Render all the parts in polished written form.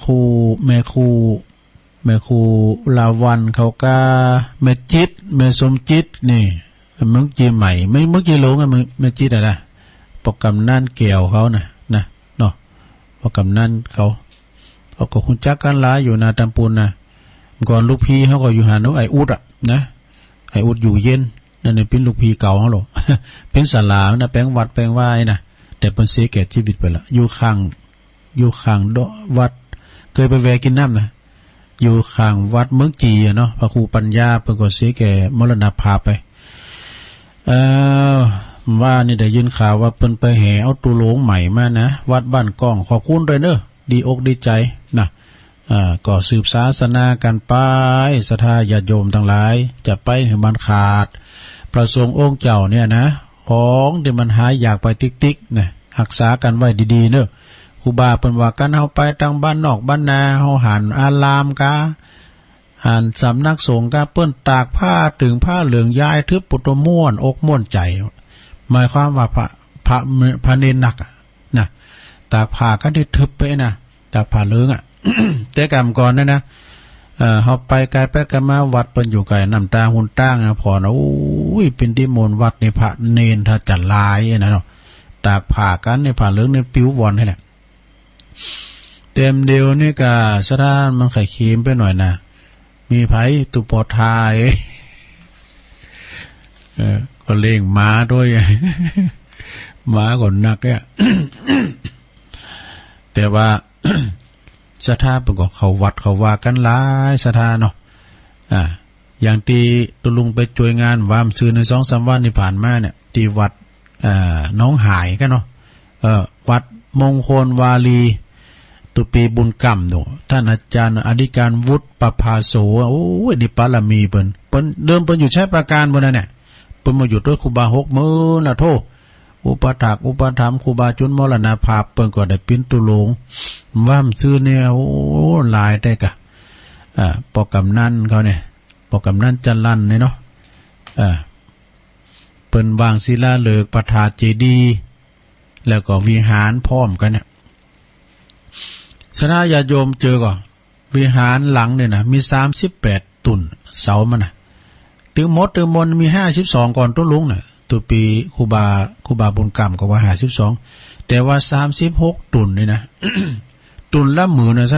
ครูลาวันเขาก็แม่จิตแม่สมจิตนี่มึงจีใหม่ไม่มึงจีหลงอ่ะแม่จิตอะไรปกกำนั่นเกี่ยวเขานะเนาะปกกำนั่นเขาก็คุณจักกันหลายอยู่นาตำปูนนะก่อนลูกพี่เขาก็อยู่หานุไออุดอ่ะนะไออุดอยู่เย็นนั่นเนี่ยเป็นลูกพี่เก่าเขาหรอ เป็นศาลานะแปลงวัดแปลงไหว้นะแต่เป็นเสียแก่ชีวิตไปละอยู่ข้างวัดเคยไปแวะกินน้ำนะอยู่ข้างวัดเมืองจีเนาะพระครูปัญญาเพิ่นก็เสียแก่มรณภาพไปว่านี่ได้ยินข่าวว่าเพิ่นไปแห่เอาตุโลงใหม่มานะวัดบ้านก้องขอบคุณด้วยเนอะดีอกดีใจนะก็สืบศาสนากันไปศรัทธาญาติโยมทั้งหลายจะไปให้มันขาดประสงค์องค์เจ้าเนี่ยนะของที่มันหายอยากไปติ๊กๆนะรักษากันไว้ดีๆเนอะครูบาเพิ่นว่ากันเฮาไปทางบ้านนอกบ้านนาเฮาหันอารามกะหันสำนักสงฆ์กะเปิ้นตากผ้าถึงผ้าเหลืองย้ายทึบปุตม่วนอกม่วนใจหมายความว่าพระเนรหนักนะตากผ้ากันที่ทึบไปนะตากผ้าเหลืองอ่ะ แต่กรรมก่อนนะเฮาไปไกลไปกันมาวัดเปิ้นอยู่ไกลน้ำตาหุ่นตั้งพอนะโอ้ยเป็นที่มนต์วัดในพระเนรถ้าจัดลายนะเนาะตากผ้ากันในผ้าเหลืองในปิ้ววอนให้แหละเต็มเดียวนี่ก็สถานมันไข่เค็มไปหน่อยนะมีไผตุปอทายก็เล่งม้าด้วย ม้าก่อนนักเนี่ย แต่ว่าสถานเป็นก็เขาวัดเขาว่ากันหลายสถานเนาะอย่างที่ตุลุงไปช่วยงานวามซื้อใน2-3 วันที่ผ่านมาเนี่ยที่วัดน้องหายกันเนาะวัดมงคลวาลีตุปีบุญกรรมเนาะท่านอาจารย์อธิการวุฒิประภาโสโอ้ยดิปาลามีเปิ้นเดิมเปิ้นอยู่ใช้ประการบ่นั่นแหละเปิ้นมาอยู่ด้วยครูบา60,000ละโทอุปถากอุปถัมภ์ครูบาจุนมรณภาพเปิ้นก็ได้ปิ้นตุลงว่ามซื้อเนี่ยโอ้หลายได้กะปอกกำนันเขาเนี่ยปอกกำนันจันลั่นเนี่ยเนาะเปิ้นวางศิลาฤกษ์ประทาเจดีย์แล้วก็วิหารพร้อมกันเนี่ยสนาญาโยมเจอก่อนวิหารหลังเนี่ยนะมี38ตุ่นเสามันนะตึงมดตึงมนมี52ก่อนต้นลุงน่ะตัวปีครูบาบุญกรรมก็ว่า52แต่ว่า36ตุ่นนี่นะ ตุ่นละหมื่นนะ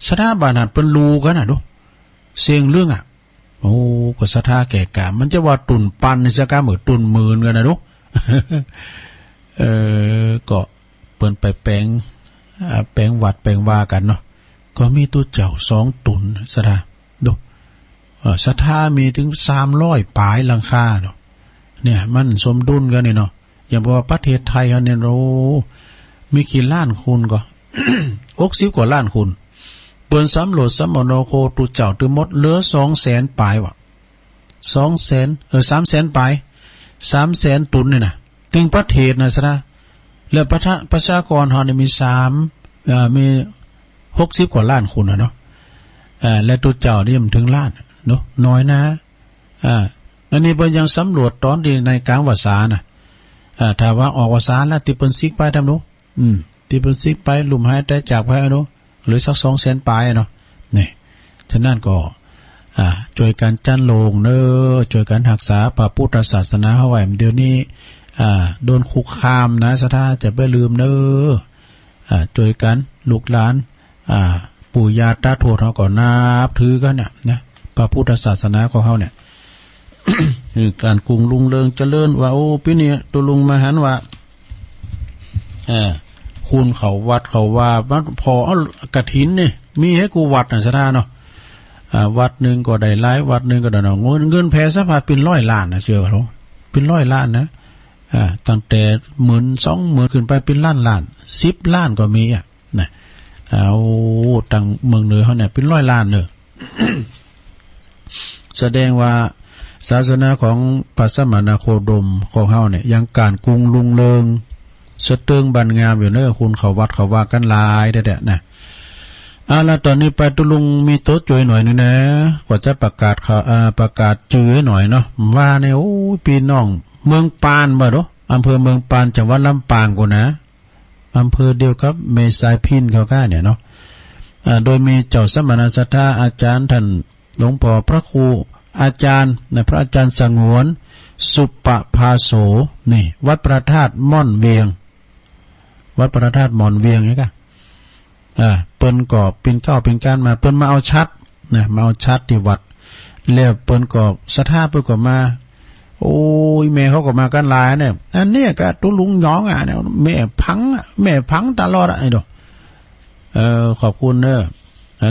สถาบันหัดเป็นรูกันน่ะดูเสียงเรื่องอ่ะโอ้ก็สถาแก่กะมันจะว่าตุ่นปันนี่สักกะเหมือนตุ่นหมื่นกันนะดู ก็เปิ้นไปแปลงวัดแปลงว่ากันเนาะก็มีตัวเจ้า2ตุ่นสถาดูสถามีถึง300ปลายหลังคาเนาะเนี่ยมันสมดุลกันนี่เนาะอย่างว่าประเทศไทยเขาเนี่ยโอ้มีกี่ล้านคูณก็ 60 กว่าล้านคูณเปิ้นสำรวจสมโนโคตุเจ้าตึมดเหลือ200,000ปลายวะ200,000 300,000ปลาย300,000ตุนนี่นะถึงประเทศนะซะนะแล้วประชากรเฮานี่มี60 กว่าล้านคนเนาะและตุเจ้านี่มันถึงล้านเนาะน้อยนะอันนี้เพิ่นยังสำรวจตอนที่ในกลางวสานะถ้าว่าออกวสาแล้วติเปิ้นซิกไปทำเนาะติเปิ้นซิกไปลุ่มหายใจจากไปเนาะหรือสัก200,000ปลายเนาะนี่ฉะนั้นก็ช่วยกันจันโลงเด้อช่วยกันรักษาพระพุทธศาสนาเฮาไว้เดี๋ยวนี้โดนคุกคามนะสถาจะไม่ลืมเด้อช่วยกันลูกหลานปู่ย่าตาทวดเฮาก็นับถือกันนะพระพุทธศาสนาของเฮาเนี่ย คือการกรุงลุงเริงเจริญว่าโอ้พี่เนี่ยตัวลุงมาหันว่าคุณเขาวัดเขาว่าพอเอากฐินนี่มีให้กูวัดน่ะสถาเนาะวัดนึงก็ได้หลายวัดนึงก็ได้เนาะเงินแพ้สะพัดเป็น100 ล้านนะเชื่อเขาเป็น100 ล้านนะตั้งแต่ 10,000-20,000 ขึ้นไปเป็นล้าน10 ล้านก็มีนะตั้งเมืองเหนือเขาเนี่ยเป็น100 ล้านเนอะ แสดงว่าศาสนาของพระสมณโคดมของเฮาเนี่ยยังการกรุงลุงเริงสะเติงบันงามอยู่เนอะคุณเขาวัดเขาว่ากันหลายเด้อนะแล้วตอนนี้ไปตุลุงมีโต๊ะจอยหน่อยนึงนะกว่าจะประกาศข่าวประกาศจื้อให้หน่อยเนาะว่าเนี่ยโอ้พี่น้องเมืองปานบ่เนาะอำเภอเมืองปานจังหวัดลำปางกูนะอำเภอเดียวกับเมษายพินเขาก้าเนี่ยเนาะ โดยมีเจ้าสมณศัทธาอาจารย์ท่านหลวงพ่อพระครูอาจารย์พระอาจารย์สงวนสุปภาโสนี่วัดพระธาตุม่อนเวียงวัดพระธาตุม่อนเวียงนี่ค่ะเปิ้นก็เป็นเก้าเป็นการมาเปิ้นมาเอาชัดนะมาเอาชัดที่วัดแล้วเปิ้นก็ศรัทธาเปิ้นก็มาโอ้ยแม่เขาก็มากันหลายเนี่ยอันเนี้ยก็ตุลุงหยองเนี่ยแม่พังตลอดไอ้ดอกขอบคุณเด้อ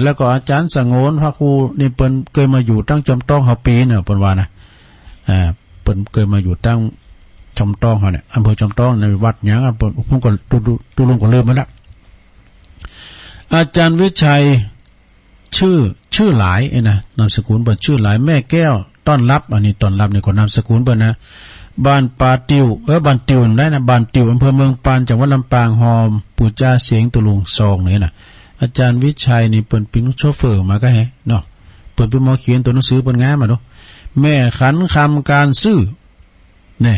แล้วก็อาจารย์สงวนพระครูนี่เปิ้นเคยมาอยู่ตั้งจอมต้องเฮาปีเนี่ยเปิ้นว่านะเปิ้นเคยมาอยู่ตั้งจอมต้องเฮาเนี่ยอำเภอจอมต้องในวัดหยังผมก็ตุลุงก็ลืมไปแล้วอาจารย์วิชัยชื่อหลายนะนามสกุลเปิ้นชื่อหลายแม่แก้วต้อนรับอันนี้ต้อนรับนี่ก็นามสกุลเปิ้นนะบ้านปาติวบ้านติวได้นะบ้านติวอำเภอเมืองปานจังหวัดลำปางหอมปู่จ้าเสียงตุลุงซองนี่นะอาจารย์วิชัยนี่เปิ้นเป็นโชเฟอร์มาก็แฮเนาะเปิ้นเป็นหมอเขียนตัวหนังสือเปิ้นงามมาเนาะแม่ขันคำการซื่อนี่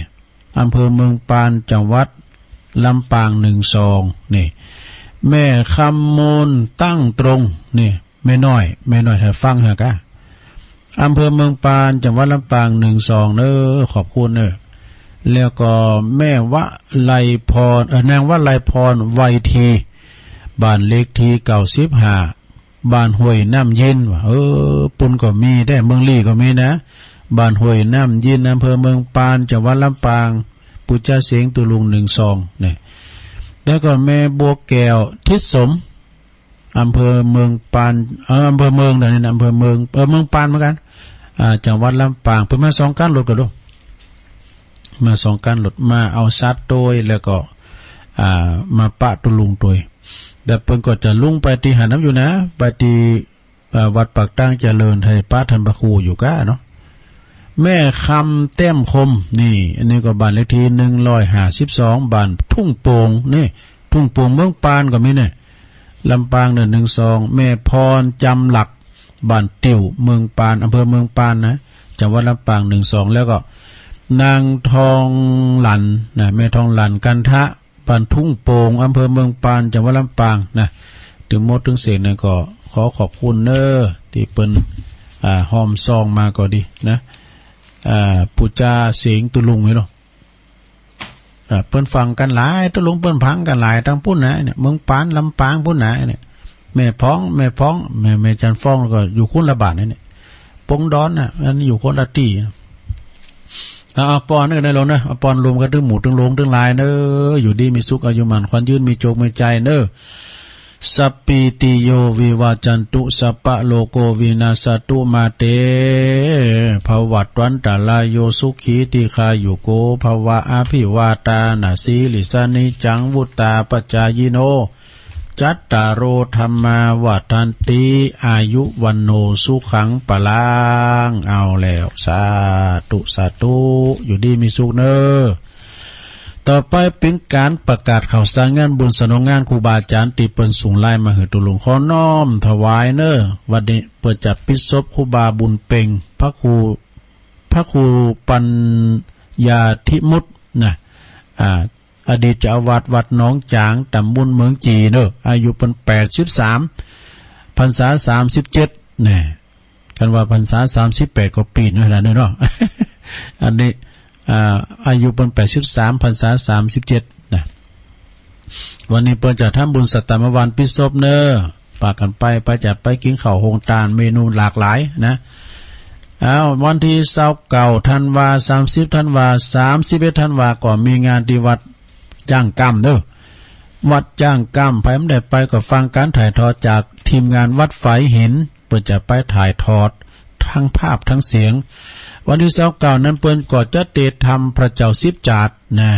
อำเภอเมืองปานจังหวัดลำปาง12นี่แม่คำมูลตั้งตรงนี่แม่น้อยให้ฟังเถอะกะอำเภอเมืองปานจังหวัดลำปาง12ขอบคุณแล้วก็แม่วะไลพรนางวะไลพรไวทีบ้านเล็กที่95บ้านห้วยน้ำเย็นว่ะปุ่นก็มีได้เมืองลี่ก็มีนะบ้านห้วยน้ำเย็นอำเภอเมืองปานจังหวัดลำปางปู่เจ้าเสียงตุลุง12นี่แล้วก็แม่บัวแก้วทิศสมอำเภอเมืองปานอำเภอเมืองนี่นะอำเภอเมืองเมืองปานเหมือนกันจังหวัดลำปางเพิ่นมา2การรถกันดูมา2การรถมาเอาซัดโดยแล้วก็มาปะตุลุงโดยแต่เพิ่นก็จะลุ่งไปที่หาน้ำอยู่นะไปที่วัดปากตั้งเจริญไทยป้าทันพระครูอยู่ก้าเนาะแม่คำแต้มคมนี่อันนี้ก็บ้านเลขที่152บ้านทุ่งโป่งนี่ทุ่งโป่งเมืองปานก็มีเนี่ยลำปาง112แม่พรจำหลักบ้านติ่วเมืองปานอำเภอเมืองปานนะจังหวัดลำปาง12แล้วก็นางทองหลันนะแม่ทองหลันกันทะบ้านทุ่งโป่งอำเภอเมืองปานจังหวัดลำปางนะถึงหมดถึงเสียงเนี่ยก็ขอขอบคุณที่เปิ้นหอมซองมาก็ดีนะปู่จ้าเสียงตุลุงนี่เนาะเปิ้นฟังกันหลายตุลุงเปิ้นพังกันหลายทั้งพุ่นนะเนี่ยเมืองปานลำปางพุ่นนะเนี่ยแม่พ้องแม่จันฟ้องก็อยู่คนละบาทเนี่ยปงดอนน่ะอันนี้อยู่คนละที่ปอนนี่ก็ได้ลงนะปอนรวมกันถึงหมู่ถึงโลงถึงลายอยู่ดีมีสุขอายุมันควันยืนมีโจกมีใจสัพพิติโยวิวาจันตุสัพพะโลโกวินาศตุมาเตภวัตวันตาลายโยสุขีติคายุโกภวะอาภิวาตานาสีลิสานิจังวุตตาปัจจายโนจัตตารโอธรรมาวัฏันติอายุวันโนสุขังปะลังเอาแล้วสาธุอยู่ดีมีสุขต่อไปเป็นการประกาศข่าวสารงานบุญสนองงานครูบาอาจารย์ตีเปิ้นสูงไล่มาหือตุลุงขอน้อมถวายวันนี้เปิดจัดปิศพครูบาบุญเป่งพระครูปัญญาธิมุตนะอดีตเจ้าอาวาสวัดหนองจางตำบลเมืองจีอายุเป็น83พรรษา37เนี่ยกันว่าพรรษา38ก็ปีนั่นแหละเนาะ อันนี้อายุเป็น83พรรษา37นะวันนี้เปิ้นจะทำบุญสัตตมวันปิศพปากกันไปจัดไปกินข้าวโฮงตาลเมนูหลากหลายนะวันที่29ธันวา30ธันวา31ธันวาก็มีงานที่วัดจ้างกรรมวัดจ้างกรรมไผไม่ได้ไปก็ฟังการถ่ายทอดจากทีมงานวัดไฟหินเปิ้นจะไปถ่ายทอดทั้งภาพทั้งเสียงวันที่29นั้นเปิ้นก็จะเตธรรมพระเจ้า10จาดนะ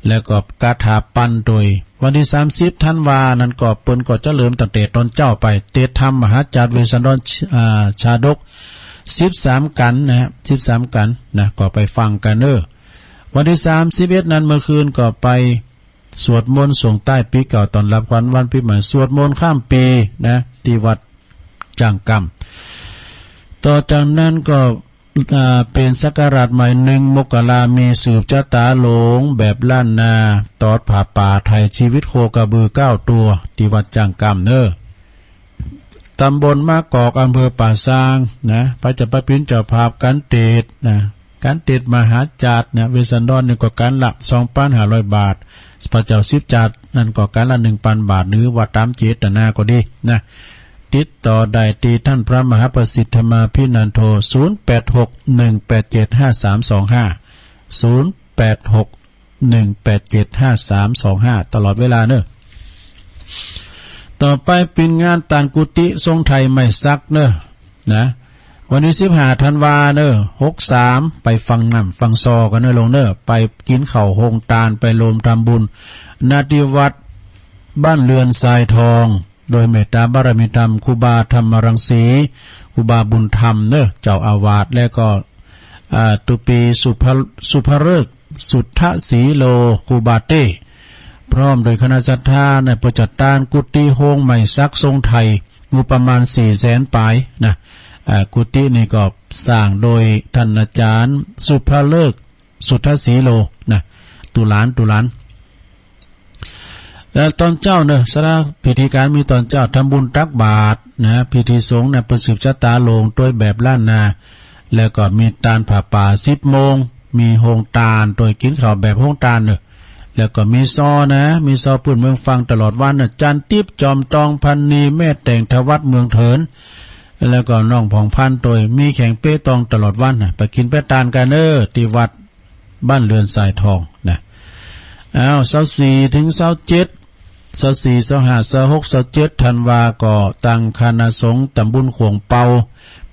แล้วก็กาถาปันโดยวันที่30ธันวานั้นก็เปิ้นก็จะเริ่มตั้งแต่ตอนเจ้าไปเตธรรมมหาจารย์เวสสันดรชาดก13กันนะครับ13กันนะก็ไปฟังกันวันที่31นั้นเมื่อคืนก็ไปสวดมนต์ส่งใต้ปีเก่าตอนรับขวัญวันปีใหม่สวดมนต์ข้ามปีนะที่วัดจ้างกรรมต่อจากนั้นก็เป็นศักราชใหม่1มกรามีสืบชะตาหลงแบบล้านนาตอดผ่าป่าไทยชีวิตโคกระบือ9ตัวที่วัดจ้างกรรม ตำบลมะกอกอำเภอป่าซางนะพระเจ้าประพินเจ้าภาพการเตดนะการเตดมหาจัดเนี่ยเวสันดอนนี่ก็การละ 2,500 บาทพระเจ้าสิบจัดนั่นก็การละ 1,000 บาทหรือว่าตามเจตนาก็ดีนะติดต่อได้ที่ท่านพระมหาประสิทธิมาภินันโท0861875325 ตลอดเวลาเนอะต่อไปเป็นงานต่างกุฏิทรงไทยไม่ซักเนอะนะวันนี้15 ธันวาเนอะ63ไปฟังน้ำฟังซอกันเนอะลงเนอะไปกินข้าวโฮงตาลไปโลมทำบุญนาติวัดบ้านเรือนทรายทองโดยเมตตาบารมีธรรมครูบาธรรมรังสีครูบาบุญธรรมเนอะเจ้าอาวาสและก็ตุปีสุภฤกษ์สุทธศีโลครูบาเต้พร้อมโดยคณะศรัทธาในประจัดตานกุฏิโฮงใหม่ซักทรงไทยงบประมาณ 400,000 ปลายนะกุฏินี่ก็สร้างโดยท่านอาจารย์สุภฤกษ์สุทธศีโลนะตุลานแล้วตอนเจ้าเนอะสระพิธีการมีตอนเจ้าทำบุญตักบาตรนะพิธีสงฆ์ในประสืบชะตาโลงโดยแบบล้านนาแล้วก็มีตาลผ่าป่า10 โมงมีโฮงตาลโดยกินข้าวแบบโฮงตาลเนอะแล้วก็มีซอนะมีซอปืนเมืองฟังตลอดวันนะจันทิพย์จอมตองพันนีแม่แต่งทวัดเมืองเถินแล้วก็น้องผ่องพันโดยมีแข่งเป้ตองตลอดวันนะไปกินแป้ตาลกันที่วัดบ้านเรือนทรายทองนะ24 ถึง 27 24 25 26 27 ธันวาก็ตั้งคณะสงฆ์ตำบลขวงเปา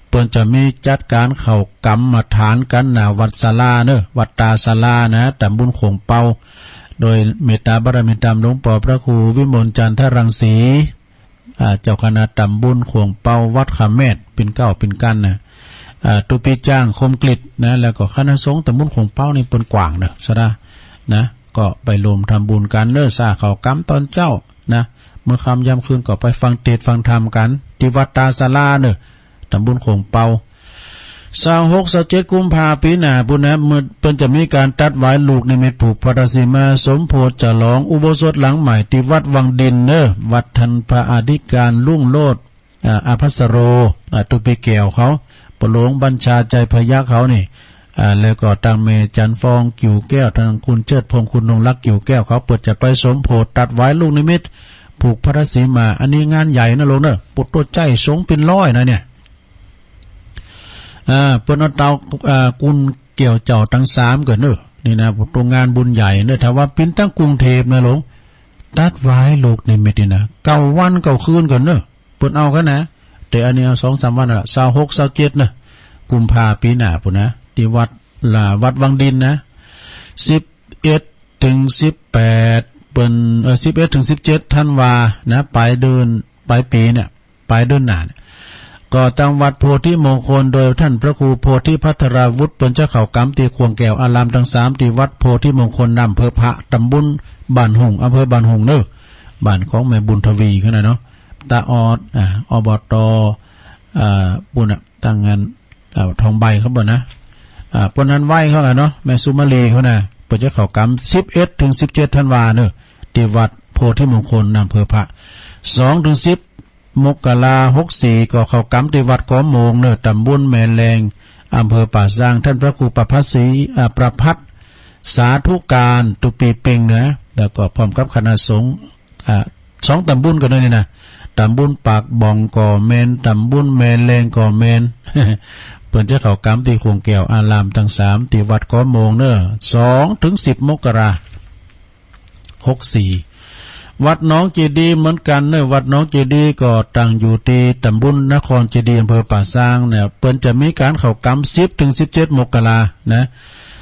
เปิ้นจะมีจัดการเข้ากรรมฐานกันหน้าวัดศาลาวัดตาศาลานะตำบลขวงเปาโดยเมตตาบารมีธรรมหลวงพ่อพระครูวิมลจันทรังสีเจ้าคณะตำบลขวงเปาวัดขามแมดเป็นเก้าเป็นกันนะตุปีจ้างคมกลิตนะแล้วก็คณะสงฆ์ตำบลขวงเปานี่เปิ้นกว้างซะนะก็ไปรวมทำบุญกันซาเข้ากรรมตอนเจ้านะเมื่อค่ำยามคืนก็ไปฟังเทศน์ฟังธรรมกันที่วัดตาศาลาตำบลขวงเปา26-27 กุมภาพันธ์ปีหน้าพุ่นนะเมื่อเพิ่นจะมีการตัดไว้ลูกนิมิตผูกพระสีมาสมโพธิฉลองอุโบสถหลังใหม่ที่วัดวังดินวัดทันพระอธิการลุ่งโลดอาภัสโรตุปีแก้วเขาประหลวงบัญชาใจพยัคฆ์เขานี่แล้วก็ตังเมจันฟองกิ่วแก้วทางคุณเชิดพงคุณนงรักกิ่วแก้วเขาเปิดจะไปสมโพธิตัดไว้ลูกนิมิตผูกพระสีมาอันนี้งานใหญ่นะลงปุตโตใจสงเป็นร้อยนะเนี่ยเปิ้นเอาเตากุนเกี่ยวเจ้าทั้ง3กันนี่นะตรงงานบุญใหญ่ถ้าว่าปิ้นทั้งกรุงเทพนะหลงตัดไว้ลูกนิมิตนี่นะ9 วัน9 คืนกันเปิ้นเอากันนะแต่อันนี้เอา 2-3 วันละ26-27กุมภาพันธ์ปีหน้าพุ่นนะที่วัดวังดินนะ11 ถึง 18เปิ้น11 ถึง 17 ธันวานะปลายเดือนปลายปีเนี่ยปลายเดือนหน้าก็ตั้งวัดโพธิมงคลโดยท่านพระครูโพธิพัทราวุฒิเป็นเจ้าเข่ากำตีควงแก้วอารามทั้ง3ที่วัดโพธิมงคลอำเภอพระตำบลบ้านหงอำเภอบ้านหงบ้านของแม่บุญทวีขึ้นนะเนาะตาออดอบตบุญตั้งงานทองใบเขาบ่นะปนนั้นไหวเขาเนาะแม่สุมาลีเขานะเป็นเจ้าเข่ากำ11 ถึง 17 ธันวาที่วัดโพธิมงคลอำเภอพระ2 ถึง 10มกรา64ก็เข้ากรรมที่วัดขอโมงตำบลแม่แรงอำเภอป่าซางท่านพระครูประภัสศรีประภัสสาธุการตุปีเป่งแล้วก็พร้อมกับคณะสงฆ์2 ตำบลกันเลยนี่นะตำบลปากบ่องก่อเมนตำบลแม่แรงก่อเมน เปิ่นจะเข้ากรรมที่ควงแก้วอารามทั้ง3ที่วัดขอโมง2 ถึง 10 มกราคม64วัดหนองเจดีย์เหมือนกันวัดหนองเจดีย์ก็ตั้งอยู่ที่ตำบลนครเจดีย์อำเภอป่าซางเปิ้นจะมีการเข้ากรรม10 ถึง 17 มกรานะ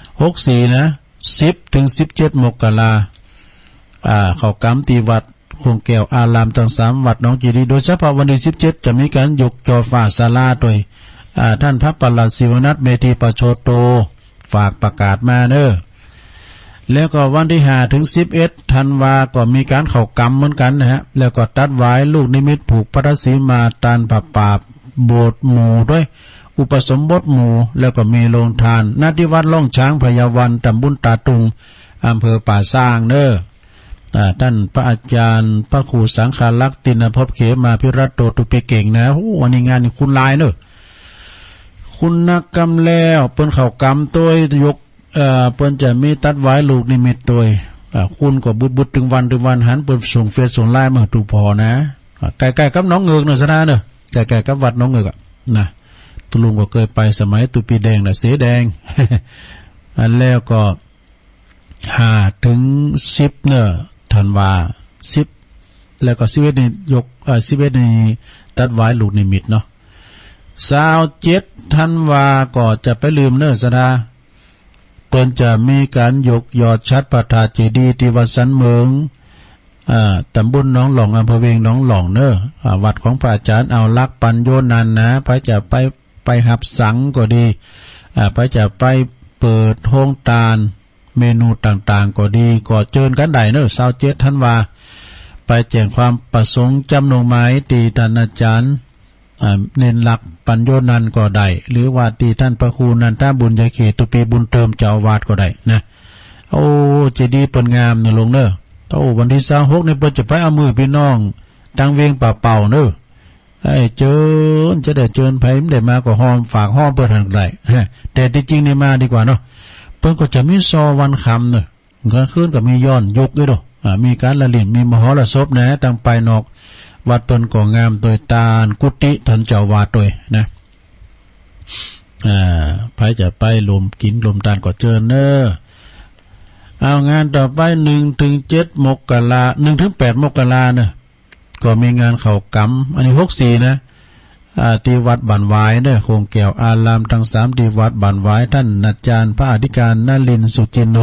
64นะ10 ถึง 17 มกราเข้ากรรมที่วัดคงแก้วอารามทั้ง3วัดหนองเจดีย์โดยเฉพาะวันที่17จะมีการยกจอฟ้าศาลาโดยท่านพระปลัดศิวนัทเมธีประโชโตฝากประกาศมาแล้วก็วันที่5 ถึง 11 ธันวาก็มีการเข้ากรรมเหมือนกันแล้วก็ตัดไว้ลูกนิมิตผูกพระสีมาตานผับป่าโบสถ์หมู่ด้วยอุปสมบทหมู่แล้วก็มีโรงทานณที่วัดล่องช้างพยาวันตำบลตาตุงอำเภอป่าซาง ท่านพระอาจารย์พระครูสังฆาลักษณ์ตินภพเขมาภิรัตโตตุเปเก่งนะวันนี้งานนี่คุณลายเนอะคุณนักกรรมแล้วเปิ้นเข้ากรรมตัวยกเปิ้นจะมีตัดไว้ลูกนิมิตตัวคุณก็บุดถึงวันหันเปิ้นส่งเฟซส่งไลน์มาถูกพอนะใกล้ๆกับน้องเงือกเนอะซะนะเนอะใกล้ๆกับวัดน้องเงือกนะตุลุงก็เคยไปสมัยตุปีแดงน่ะเสแดง อันแล้วก็5 ถึง 10เนอะธันวา10แล้วก็11นี่ยก11นี่ตัดไว้ลูกนิมิตเนาะ27ธันวาก็จะไปลืมเนอะสดาเปิ้นจะมีการยกยอดชัดพระธาตุเจดีย์ที่วัดสันเมืองตำบลหนองหลองอำเภอเวียงหนองหลองเนอะวัดของพระอาจารย์เอาลักปัญโยนันนะพระจะไปหับสังก็ดีพระจะไปเปิดโฮงตาลเมนูต่างๆก็ดีก็เชิญกันได้เนอะ27ธันวาไปแจ้งความประสงค์จำนงหมายตีท่านอาจารย์เน้นหลักปัญโยนันก็ได้หรือว่าตีท่านพระครูนันทบุญยเขตตุปีบุญเติมเจ้าวาดก็ได้นะโอ้เจดีย์เปิ้นงามเนอะลงเนอะโอ้วันที่26นี่เปิ้นจะไปเอามือพี่น้องตังเวียงป่าเป่าเนอะไอ้เจิญจะได้เจิญไผได้มาก็หอมฝากหอมเปิ้นทางได้แต่ที่จริงนี่มาดีกว่าเนาะเปิ้นก็จะมีซอวันคำเนอะกลางคืนก็มีย้อนยกด้วยเนาะมีการละเล่นมีมหรสพนะตั้งไปนอกวัดเปิ้นก็งามโดยตาลกุฏิท่านเจ้าวาดด้วยนะไผจะไปลมกินลมตาลก็เจิญเนอะเอางานต่อไป1 ถึง 7 มกรา1 ถึง 8 มกราเนอะก็มีงานเข้ากรรมอันนี้64นะที่วัดบ้านหวายเนอะโคงแก้วอารามทั้ง3ที่วัดบ้านหวายท่านอาจารย์พระอธิการนฤมลสุจินโน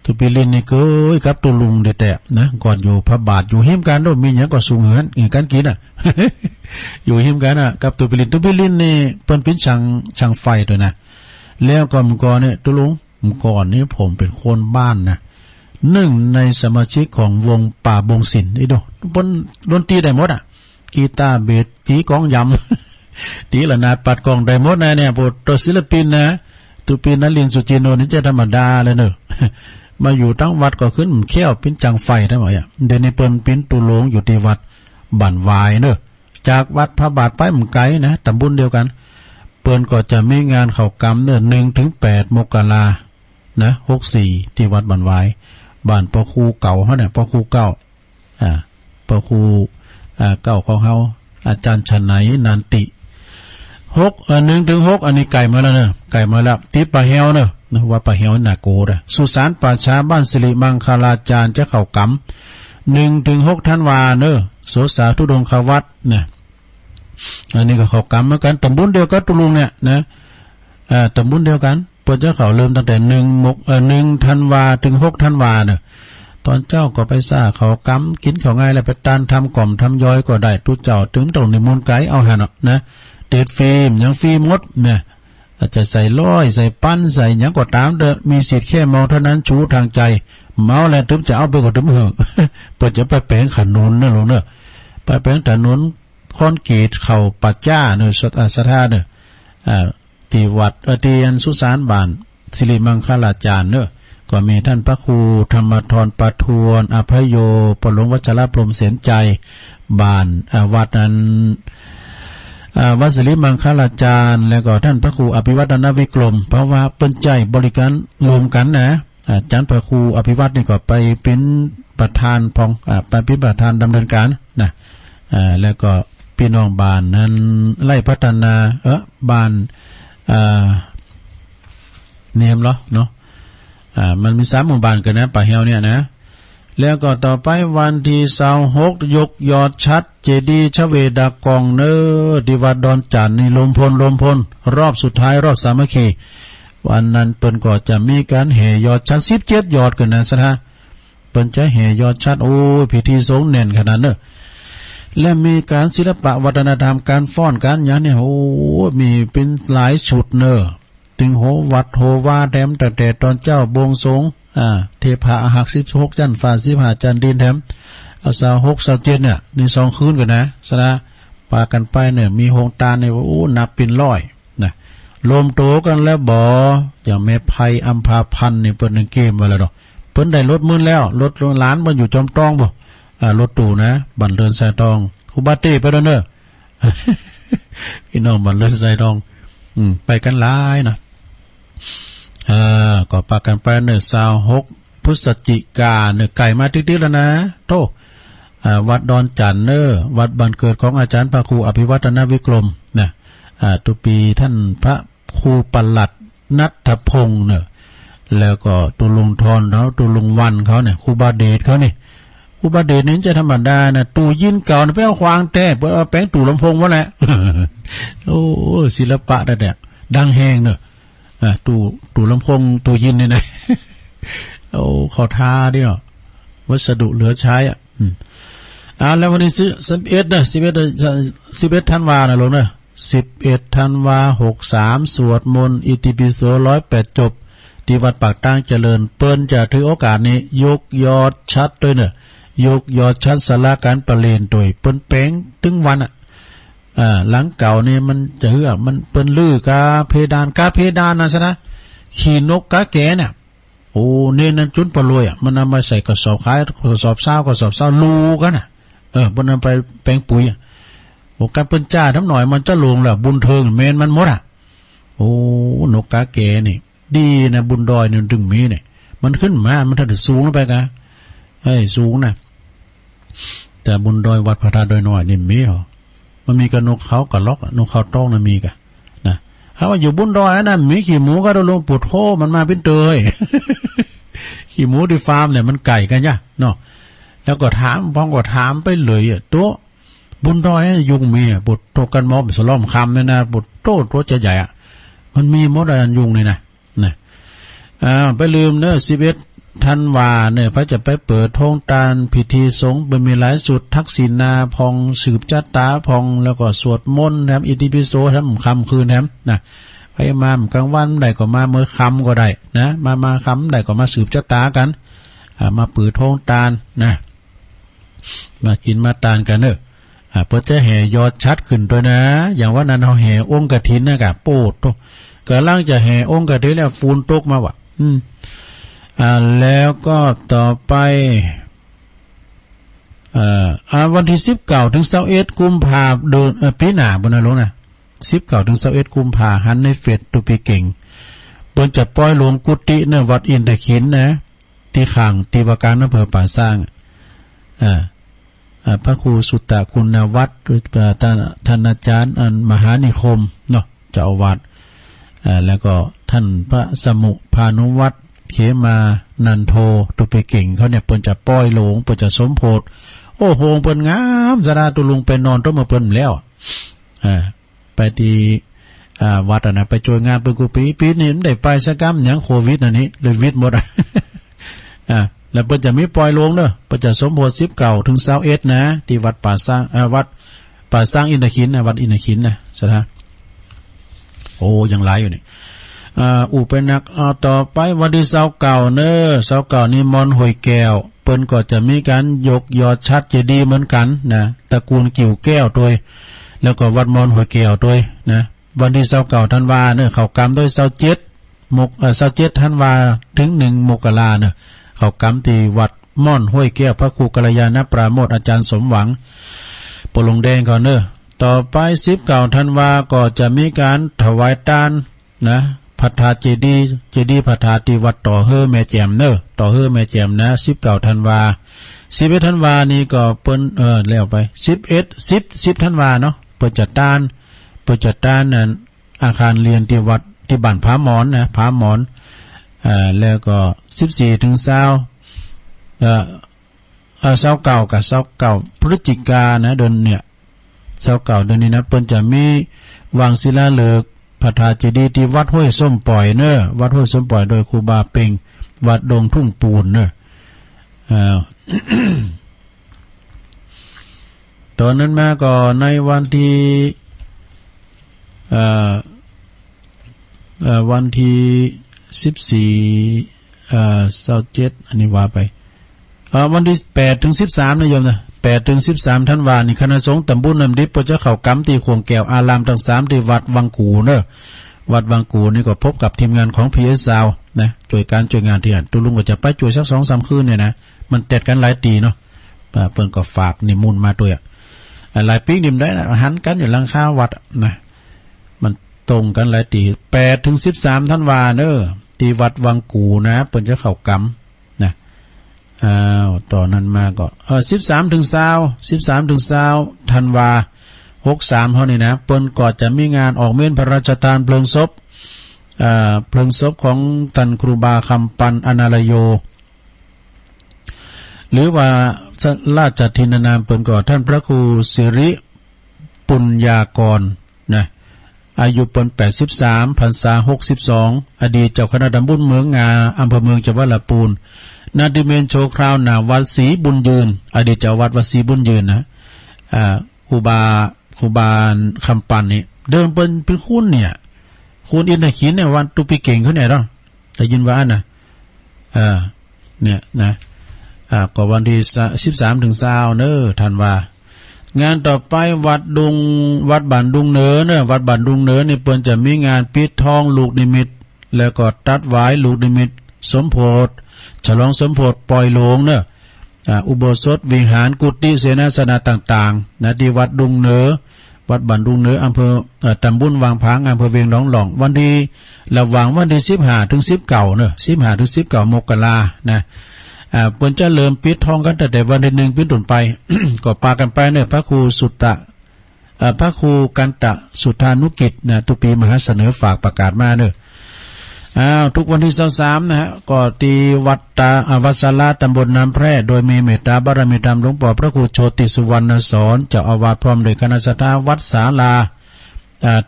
ตุปิลินนี่ก็ครับตุลุงเด็ดแต่นะก่อนอยู่พระบาทอยู่หิมกันด้วยมีหยังก็สูงเหินกันกินอยู่หิมกันกับตุปิลินนี่เปิ้นเป็นช่างไฟด้วยนะแล้วก็มก่อนเนี่ยตุลุงก่อนนี้ผมเป็นคนบ้านนะ1ในสมาชิกของวงป่าบงศิลป์นี่ดูบนดนตรีได้หมดกีตาร์เบสตีกองยำตีละนาดปัดกองได้หมดนะเนี่ยพวกตัวศิลปินนะตุปินฤมลสุจินโนนี่จะธรรมดาเลยเนอะมาอยู่ทั้งวัดก็ขึ้นเขี้ยวปิ้นจังไฟได้ไหมเดี๋ยวนี้เปิ้นปิ้นตุลงอยู่ที่วัดบ้านวายเนอะจากวัดพระบาทไปมันไกลนะตำบลเดียวกันเปิ้นก็จะมีงานเข้ากรรมเนอะ1 ถึง 8 มกรานะ64ที่วัดบ้านวายบ้านพ่อครูเก่าเฮาเนี่ยพ่อครูเก่าพ่อครูเก่าของเฮาอาจารย์ชนัยนันติ1 ถึง 6อันนี้ไก่มาแล้วเนอะไก่มาแล้วติปะเฮวเนอะว่าปะเฮวนาโกดสุสานป่าช้าบ้านสิริมังคลาจารย์จะเข้ากรรม1 ถึง 6 ธันวาเนอะโสสาธุดงควัดเนี่ยอันนี้ก็เข้ากรรมเหมือนกันตำบลเดียวกันตุลุงเนี่ยนะตำบลเดียวกันเปิดเจ้าเขาเริ่มตั้งแต่1 ธันวาถึง 6 ธันวาเนอะตอนเจ้าก็ไปซ่าเขากำกินเขาง่ายแล้วไปตานทำกล่อมทำย้อยก็ได้ทุเจ้าถึงตรงในมูลไก่เอาหันนะเด็ดฟิล์มยังฟิล์มมดเนี่ยอาจจะใส่ร้อยใส่ปั้นใส่ยังก็ตามเด้อมีสิทธิ์แค่มองเท่านั้นชูทางใจเมาแล้วถึงจะเอาไปก็ถึงเหอะเปิดจะไปแปลงขนุนนะลงเนอะไปแปลงถนนคอนกรีตเข่าปัจจ้าเนอะสถานเนอะที่วัดเตียนสุสานบ้านสิริมังคลาจารย์เนอะก็มีท่านพระครูธรรมธรปทวนอภัยโยปหลวงวัชรพรหมเสนใจบ้านวัดนั้นวัดสิริมังคลาจารย์แล้วก็ท่านพระครูอภิวัตนวิกรมเพราะว่าเปิ้นใจบริการรวมกันนะอาจารย์พระครูอภิวัตนี่ก็ไปเป็นประธานพองไปเป็นประธานดำเนินการนะแล้วก็พี่น้องบ้านนั้นไล่พัฒนาบ้านเนียมเหรอเนาะมันมี3หมู่บ้านกันนะป่าเฮวเนี่ยนะแล้วก็ต่อไปวันที่26ยกยอดชัดเจดีย์ชเวดากองเนอที่วัดดอนจันทร์นี่ลมพลรอบสุดท้ายรอบสามัคคีวันนั้นเปิ้นก็จะมีการแห่ยอดชัด17ยอดกันนะซะนะเปิ้นจะแห่ยอดชัดโอ้พิธีสงฆ์แน่นขนาดเนอะและมีการศิลปะวัฒนธรรมการฟ้อนการหยังเนี่ยโอ้มีเป็นหลายชุดเนอะถึงโหวัดโหวาแถมแต่ตอนเจ้าบวงสรวงเทพาหัก16จันทร์ฟ้า15จันทร์ดินแถม26 27เนี่ยนี่2คืนกันนะสนะปากันไปเนี่ยมีโฮงตาเนี่ยโอ้นับเป็นร้อยนะรวมโตกันแล้วบ่อย่างแม่ไพอัมพาพันธ์นี่เปิ้นเกมไว้แล้วดอกเปิ้ พิ่นได้รถมื้อแล้วรถล้านบ่อยู่จอมตองบ่รถตู่นะบันเรือนสายทองครูบาเต้ไปแล้วเด้อ พี่น้องบันเรือนสายทองไปกันหลายนะก็ปากันไปเน26พฤศจิกาเนี่ยไก่มาติดๆแล้วนะโตวัดดอนจันเนอวัดบ้านเกิดของอาจารย์พระครูอภิวัฒนวิกรมนะตุปีท่านพระครูปลัดณัฐพงษ์เนี่ยแล้วก็ตุลุงทรเขาตุลุงวันเขาเนี่ยครูบาเดชเขานี่ครูบาเดชนี่จะธรรมดานะตู่ยินเก่าไปเอาควางแต่ไปเอาแป้งตู่ลำโพงวะแหละ โอ้ศิลปะนั่นแหละดังแหงเนอะตู่ลำโพงตู่ยินเนี่ยนะ โอ้เขาท่าดิเนาะวัสดุเหลือใช้แล้ววันนี้11นะ11ธันวานะลงนะ11ธันวา63สวดมนต์อิติปิโส108จบที่วัดปากตั้งเจริญเปิ้นจะถือโอกาสนี้ยกยอดชัดด้วยเนี่ยยกยอดชัดสละการประเลนโดยเปิ้นแป้งถึงวันหลังเก่านี่มันจะเหือมันเปิ้นลื้อกาเพดานนะซะนะขี่นกกาแก่เนี่ยโอ้เน้นนั้นจุนปลอยมันนำมาใส่กระสอบขายกระสอบเศร้าลูกันน่ะบนนำไปแป้งปุ๋ยโอ้การเปิ้นจ้าทั้งหน่อยมันจะลงล่ะบุญเทิงเมนมันหมดโอ้นกกาแก่นี่ดีนะบุญดอยนี่ถึงมีเนี่ยมันขึ้นมามันถ้าสูงลงไปกะสูงนะแต่บุญดอยวัดพระธาตุดอยน้อยนี่มีเหรอมันมีกับนกเขากับล็อกนกเขาต้องนะมีกะนะถ้าว่าอยู่บุญดอยนะมีขี้หมูก็โดนลงปวดโคมันมาเป็นเตย ขี้หมูที่ฟาร์มเนี่ยมันไก่กันย่ะเนาะแล้วก็ถามพ้องก็ถามไปเลยตัวบุญดอยยุงมีปวดโตกันมอบสล้อมคำเนี่ยนะปวดโตตัวจะใหญ่มันมีมดอันยุงเลยนะไปลืมเนอะ11ธันวาเนี่ยพระจะไปเปิดโรงทานพิธีสงฆ์เป็นมีหลายสุดทักษิณาพองสืบจัตตาพองแล้วก็สวดมนต์แถมอิติปิโสแถมค่ำคืนแถมนะไปมากลางวันได้ก็มาเมื่อค่ำก็ได้นะมาค่ำได้ก็มาสืบจัตตากันมาเปิดโรงทานนะมากินมาทานกันเนอะเพื่อจะแห่ยอดชัดขึ้นด้วยนะอย่างว่านั้นเราแห่องค์กฐินนะกับโปดก็ล่างจะแห่องค์กฐินแล้วฟูนตกมาวะแล้วก็ต่อไปวันที่19ถึง21กุมภาพันธ์เดือนปีหน้าบ่นะลงนะ19ถึง21กุมภาพันธ์ในเฟซตุปีเก่งเปิ้นจะปล่อยหลวงกุฏิเนวัดอินทขินนะที่ข้างที่ว่าการอำเภอป่าสร้างพระครูสุตตะคุณวัฒน์ท่านอาจารย์มหานิคมเนาะเจ้าอาวาสแล้วก็ท่านพระสมุพานุวัฒน์เขมานันโทตุไปเก่งเขาเนี่ยเปิ้นจะป้อยหลงเปิ้นจะสมโพธิโอ้โหเปิ้นงามสดาตุลุงไปนอนต้นมาเปิ้นแล้วไปที่วัดนะไปช่วยงานเปิ้นกูปีนี้ได้ไปสักกรรมหยังโควิดอันนี้เลยวิดหมดแล้วเปิ้นจะมีปล่อยลงเด้อเปิ้นจะสมโพธิ19ถึง21นะที่วัดป่าสร้างวัดป่าสร้างอินทขินนะวัดอินทขินนะสถาโอ้ยังหลายอยู่นี่เป็นนักต่อไปวันที่29เนอะ29นี่มอนห้วยแก้วเปิ้นก็จะมีการยกยอดชัดเจดีย์เหมือนกันนะตระกูลกิ่วแก้วด้วยแล้วก็วัดมอนห้วยแก้วด้วยนะวันที่29ธันวาเนอะเข้ากรรมด้วย27ธันวาถึง1มกราเนอะเข้ากรรมที่วัดม่อนห้วยแก้วพระครูกัลยาณปราโมทย์อาจารย์สมหวังปลงแดงก่อนเนอะต่อไป19ธันวาก็จะมีการถวายทานนะพัทธาเจดีย์พัทธาที่วัดต่อเฮอแม่แจ่มเนอะต่อเฮอแม่แจ่มนะ19ธันวา11ธันวานี่ก็เปิ้นแล้วไป10ธันวาเนาะเปิดจัดการนั่นอาคารเรียนที่วัดที่บ้านผาหมอนนะผาหมอนแล้วก็14ถึง2029กับ29พฤศจิกายนนะเดือนเนี่ย29เดือนนี้นะเปิ้นจะมีวางศิลาฤกษ์พระธาตุเจดีย์ที่วัดห้วยส้มปล่อยเนอะวัดห้วยส้มปล่อยโดยครูบาเป่งวัดดงทุ่งปูนเนอะตอนนั้นมาก็ในวันที่27อันนี้ว่าไปวันที่8ถึง13นะโยมนะ8ถึง13ธันวาคมนี่คณะสงฆ์ตำบลน้ำดิบก็จะเข้ากรรมที่ขวงแก้วอารามทั้ง3ที่วัดวังกูเนอะวัดวังกูนี่ก็พบกับทีมงานของ PS ซาว นะช่วยการช่วยงานที่อันตุลุงก็จะไปช่วยสัก 2-3 คืนเนี่ยนะมันแตดกันหลายตีเนาะเปิ้นก็ฝากนิมนต์มาด้วยหลายปีนิ่มได้นะหันกันอยู่หลังคาวัดนะมันตรงกันหลายตี8ถึง13ธันวาเด้อที่วัดวังกูนะเปิ้นจะเข้ากรรมนะต่อนั้นมาก็13ถึง20ธันวา63เฮานี่นะเปิ้นก็จะมีงานออกเม่นพระราชทานเพลิงศพเพลิงศพของท่านครูบาคำปันอนาลโยหรือว่าราชทินนามเปิ้นก็ท่านพระครูสิริปุญญากรนะอายุเปิ้น83พรรษา62อดีตเจ้าคณะตำบลเมืองงาอำเภอเมืองจังหวัดลำพูนนาดิเมนโชคราวนาวัดศรีบุญยืนอดีตเจ้าวัดศรีบุญยืนนะครูบาคำปันนี่เดิมเป็นคุณเนี่ยคุณอินทขินเนี่ยวันตุปีเก่งเขาเนี่ยเนาะได้ยินว่าน่ะเนี่ยนะก็วันที่13ถึง20เด้อท่านว่างานต่อไปวัดบ้านดุงเหนือเนี่ยวัดบ้านดุงเหนือนี่เปิ้นจะมีงานปิดทองลูกนิมิตแล้วก็ตัดหวายลูกนิมิตสมโพธิฉลองสมโพธิปล่อยโลงเนอะอุโบสถวิหารกุฏิเสนาสนะต่างๆนะที่วัดดุงเหนือวัดบ้านดุงเหนืออำเภอตำบลวังผางอำเภอเวียงหนองหลองวันที่ระหว่างวันที่15ถึง19เนอะ15ถึง19มกรานะเปิ้นจะเริ่มปิดทองกันแต่วันที่1เป็นต้นไป ก็ปากันไปเนี่ยพระครูพระครูกันตะสุธานุกิจนะตุปีมหาเสนอฝากประกาศมาเนอะทุกวันที่23นะฮะก็ที่วัดศาลาตำบลน้ำแพร่โดยมีเมตตาบารมีธรรมหลวงปู่พระครูโชติสุวรรณสอนเจ้าอาวาสพร้อมด้วยคณะสัตยาวัดศาลา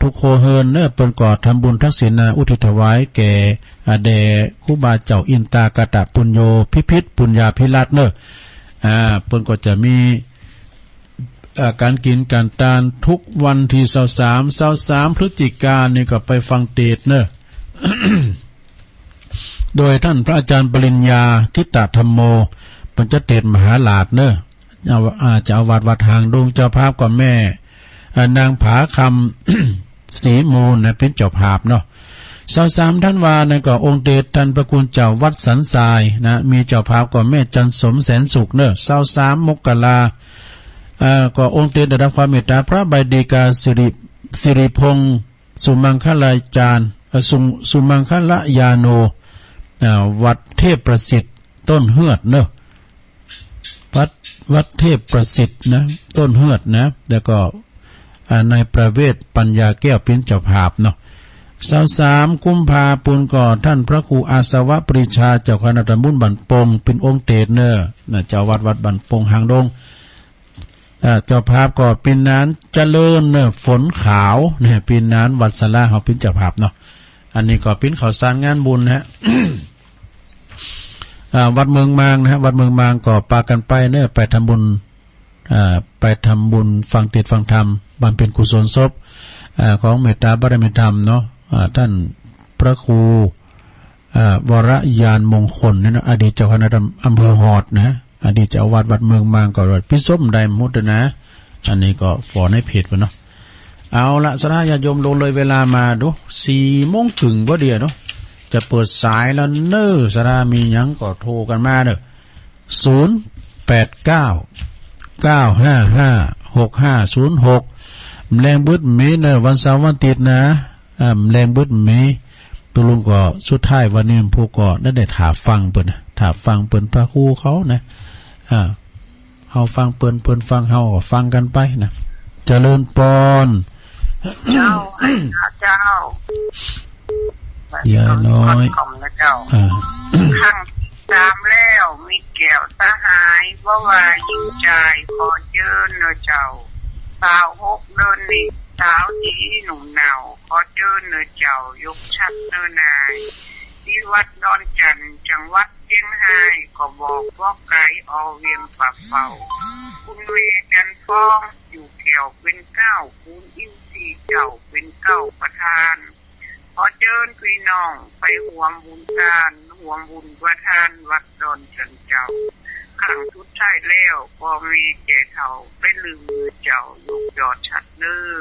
ทุกโคเฮินเนอะเปิ้นก็ทำบุญทักษิณอุทิศถวายแก่แด่ครูบาเจ้าอินตากตะปุญโญพิพิธปุญญาภิรัตน์เนอะเปิ้นก็จะมีการกินการทานทุกวันที่23พฤศจิกายนนี่ก็ไปฟังเทศน์เนอะ โดยท่านพระอาจารย์ปริญญาทิตธรรมโมปัญจเทศมหาลาภเนอะเจ้าอาวาสวัดหางดงเจ้าภาพกับแม่นางผาคำ ศรีมูลนะเป็นเจ้าภาพเนาะ23ธันวานะก็องค์เดชท่านพระคุณเจ้าวัดสันทรายนะมีเจ้าภาพกับแม่จันสมแสนสุขเนอะ23มกราก็องค์เดชได้รับความเมตตาพระใบดีกาสิริพงษ์สุมังคลาจารย์สุมังคลายาโนวัดเทพประสิทธิ์ต้นเฮือดเนอะวัดเทพประสิทธิ์นะต้นเฮือดนะแล้วก็ในประเวศปัญญาแก้วเป็นเจ้าภาพเนาะ23กุมภาพันธ์ก็ท่านพระครูอาสวะปริชาเจ้าคณะตำบลบันปงเป็นองค์เตศเนอะเจ้าวัดบันปงหางดงเจ้าภาพก็เป็นนั้นเจริญเนอะฝนขาวเนี่ยเป็นนั้นวัดสลาเฮาเป็นเจ้าภาพเนาะอันนี้ก็เป็นข่าวสารงานบุญนะฮะ วัดเมืองมางนะฮะวัดเมืองมางก็ปากันไปเนอะไปทำบุญฟังเทศน์ฟังธรรมบำเพ็ญกุศลศพของเมตตาบารมีธรรมเนาะท่านพระครูวรยานมงคลเนี่ยนะอดีตเจ้าคณะอำเภอหอดนะอดีตเจ้าวัดเมืองมางก็พิส้มได้มุดนะอันนี้ก็ฝอในเพจไปเนาะเอาละสระญาติโยมลงเลยเวลามาดู4 โมงครึ่งพอดีเนาะจะเปิดสายแล้วเนอะสระมีหยังก็โทรกันมาเนอะ089 955 6506แรงบึดเมเนอะวันเสาร์วันอาทิตย์นะแรงบึดเมตุลุงก็สุดท้ายวันนี้ผู้ก็ได้ถาฟังเปิ้นถาฟังเปิ้นพระครูเขานะเฮาฟังเปิ้นฟังเฮาก็ฟังกันไปนะเจริญปอนเจ้าเจ้าอย่าน้อยข้าง3แล้วมีแก้วสหายว่ายิ่งใจขอเจิญเนอะเจ้า26เดือนนี้สาวดีหนุ่มหนาวขอเจิญเนอะเจ้ายกชัดเนอะนายที่วัดดอนจันทร์จังหวัดเชียงรายก็บอกว่าไกลอเวียงปากเป่าคุณเวจันทร์ฟ้องอยู่แก้วเป็น9คุณอินทรีเจ้าเป็น9ประธานขอเชิญพี่น้องไปห่วมบุญประธานวัดดอนจันทร์เจ้าครั้งสุดท้ายแล้วก็มีแก่เฒ่าไปลืมมือเจ้ายกยอดชัดเนื้อ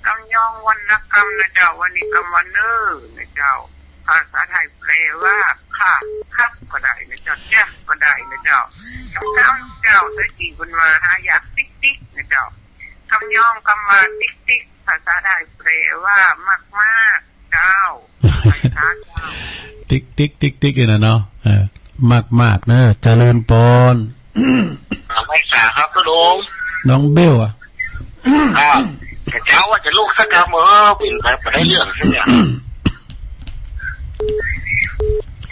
กำยองวันละกำนะเจ้าวันนี้กำวันเนื้อนะเจ้า ภาษาไทยแปลว่าค่ะครับก็ได้นะเจ้าจ้ะก็ได้นะเจ้าคำถามเจ้าได้จริงคุณมาหาอยากติ๊กติ๊กนะเจ้าคำย่องคำว่าติ๊กติ๊กภาษาไทยแปลว่ามากมากเจ้าภาษาเจ้าติ๊กติ๊กติ๊กติ๊กนะเนาะมากมากเนอะเจริญปนไม่สาครับคุณลุงน้องเบลอ่ะแต่เจ้าว่าจะลูกสักกำเป็นไปได้เรื่องใช่ไหม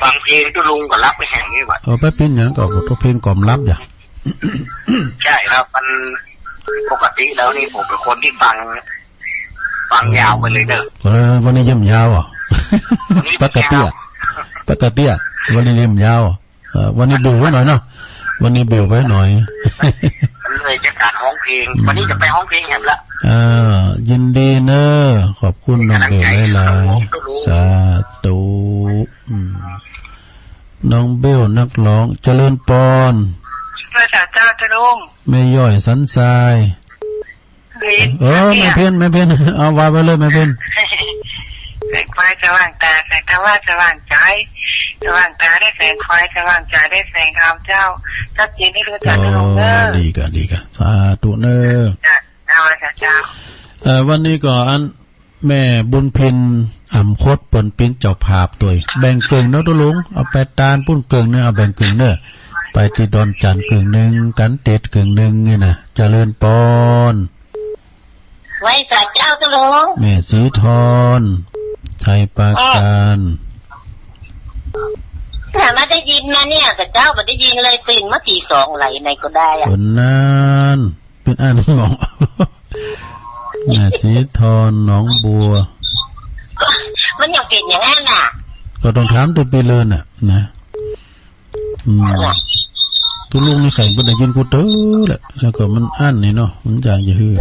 ฟังเพลงคุณลุงก็รับไปแห่งนี้ว่ะไปเป็นอย่างก็ตัวเพลงกล่อมรับอย่างใช่ครับมันปกติแล้วนี่ผมเป็นคนที่ฟังยาวไปเลยเนอะวันนี้เยี่ยมยาวอ่ะปกติวันนี้เยี่ยมยาววันนี้บิวไว้หน่อยเนาะวันนี้บิวไว้หน่อยมันเลยจะการร้องเพลงวันนี้จะไปร้องเพลงแหมละยินดีเนอะขอบคุณน้องเบลหลายๆสาธุน้องเบลนักร้องเจริญปอนพระเจ้าจะลุงแม่ย่อยสันทรายแม่เพี้ยนเอาวางไปเลยแม่เพี้ยนแสงไฟสว่างตาแสงธรรมะสว่างใจสว่างตาได้แสงไฟสว่างใจได้แสงธรรมเจ้าชัดเจนที่รู้จักกันเนอะดีกันสาธุเนอะเจ้าวันนี้ก็อันแม่บุญพินอ่ำคดเปิ่นปิ้นเจ้าภาพตัวแบ่งกึ่งเนาะตุลุงเอาไปตาลปุ้นกึ่งเนอะเอาแบ่งกึ่งเนอะไปที่ดอนจันกึ่งนึงกันเต็ดกึ่งนึงนี่นะเจริญปอนไว้สัตว์เจ้าตุลุงแม่สีทอนไทยปาการถ้ามาได้ยินมาเนี่ยแต่เจ้าไม่ได้ยินเลยตื่นมาตีสองไหลในก็ได้อะคนนั้นเป็นอ่านหมองแม่สีทอนน้องบัวมันยังเป็นอย่างนั้นน่ะก็ต้องถามตัวไปเลยน่ะนะตุลุงนี่ไข่บ่ได้ยินกูเด้อแหละแล้วก็มันอ่านนี่เนาะมันอย่างจะฮือ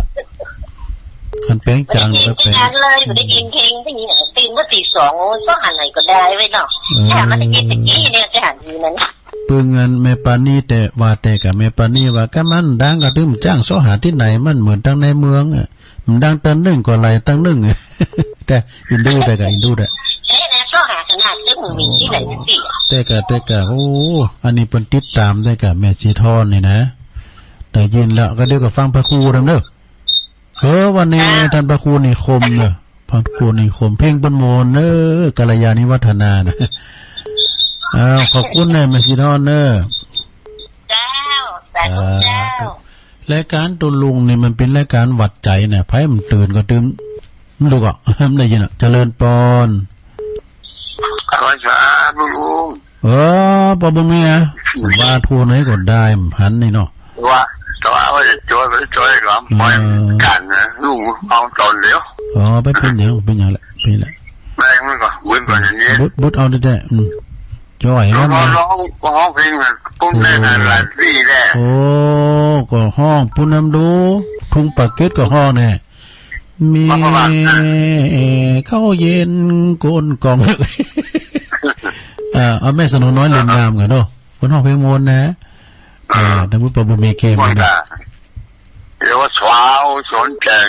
คันแป้งจางก็แป้งเลยไม่ได้ยินเพลงที่นี่ตื่นเมื่อตีสองก็หันไหนก็ได้ไว้เนาะแต่มันจะกินตะกี้เนี่ยจะหันอยู่นั้นปืนเงินแม่ปานี่แต่ว่าแต่กับแม่ปานี่ว่าก็มันดังกระตึมจ้างโซหาที่ไหนมันเหมือนตั้งในเมืองอ่ะมันดังตั้งหนึ่งก็ไหลตั้งหนึ่งแต่อินดูได้กับอินดูได้โซหาขนาดตึ้งมีที่ไหนสิแต่กะโอ้อันนี้เป็นติดตามได้กับแม่สีทอนนี่นะแต่ยินแล้วก็เดี๋ยวก็ฟังพระครูนำเด้อวันนี้ท่านพระครูนี่คมเนอะพระครูนี่คมเพ่งบนโมนกัลยาณิวัฒนานะขอบคุณแม่สีทอนเจ้ารายการตุลุงนี่มันเป็นรายการวัดใจเนี่ยไพ่มันตื่นก็ตื่นมันดูก็ไม่ได้ยินอ่ะเจริญปอนอาจารย์ลุงปอบมีอ่ะว่าทัวไหนก็ได้หันนี่เนาะว่าจะจอยกับปล่อยกันนะลุงเอาตอนเดียวไปเป็นอย่างแหละเป็นแหละแม่มันก็วิ่งไปอย่างนี้บุดเอาได้จ่อยว่ามันร้องเพลงปุ้มได้หลายปีแล้วก็ห้องปุ้นน้ำดูทุ่งปากเก็ตก็ห้องเนี่ยมีเข้าเย็นโกนกองเอาแม่สนุน้อยเล่นงามกันเนาะคนห้องเพลงมนนะดังบุปผามีเกมนะเรียกว่าสาวสนแจง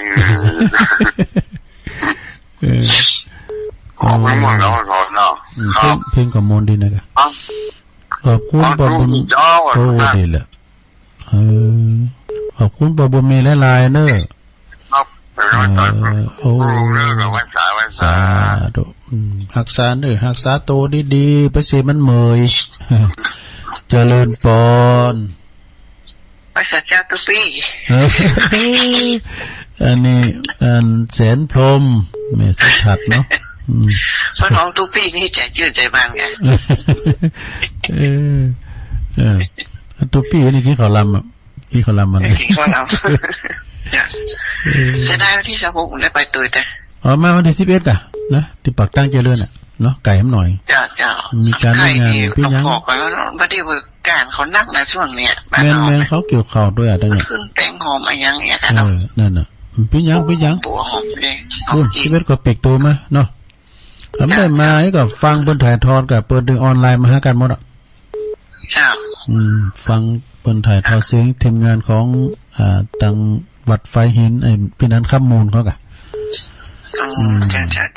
ของเพลงแล้วก็เนาะเพลงกับมนดีนะครับขอบคุณปบุญโอ้ดีแหละขอบคุณปบุญมีหลายๆเนอะโอ้สาธุหักษาหักษาโตดีๆไปเสียมันเมยเจริญปอนภาษาเจ้าตุปี้อันนี้แสนพรมแม่สุทัศน์เนาะพระน้องตุปี้นี่ใจชื่นใจบางไงตุปี้นี่กินข้าวลำมันกินข้าวลำจะได้วันที่16ได้ไปตุยแต่มาวันที่11อ่ะนะที่ปักตั้งเจริญอ่ะเนาะไก่หน่อยจ้ามีการงานพี่ยังบอกกันแล้วไม่ได้ว่าการเขานักในช่วงเนี้ยแม่เขาเกี่ยวข่าวด้วยอ่ะตั้งเนี่ยขึ้นแป้งหอมอะไรอย่างเงี้ยนั่นน่ะพี่ยังตัวหอมเลย11ก็ปิกตัวมาเนาะทำได้มาให้กับฟังบนถ่ายทอดกับเปิดดึงออนไลน์มาหากันหมดอ่ะฟังบนถ่ายทอดเสียงทีมงานของตังวัดไฟหินไอ้พี่นั้นข้ามมูลเขากะ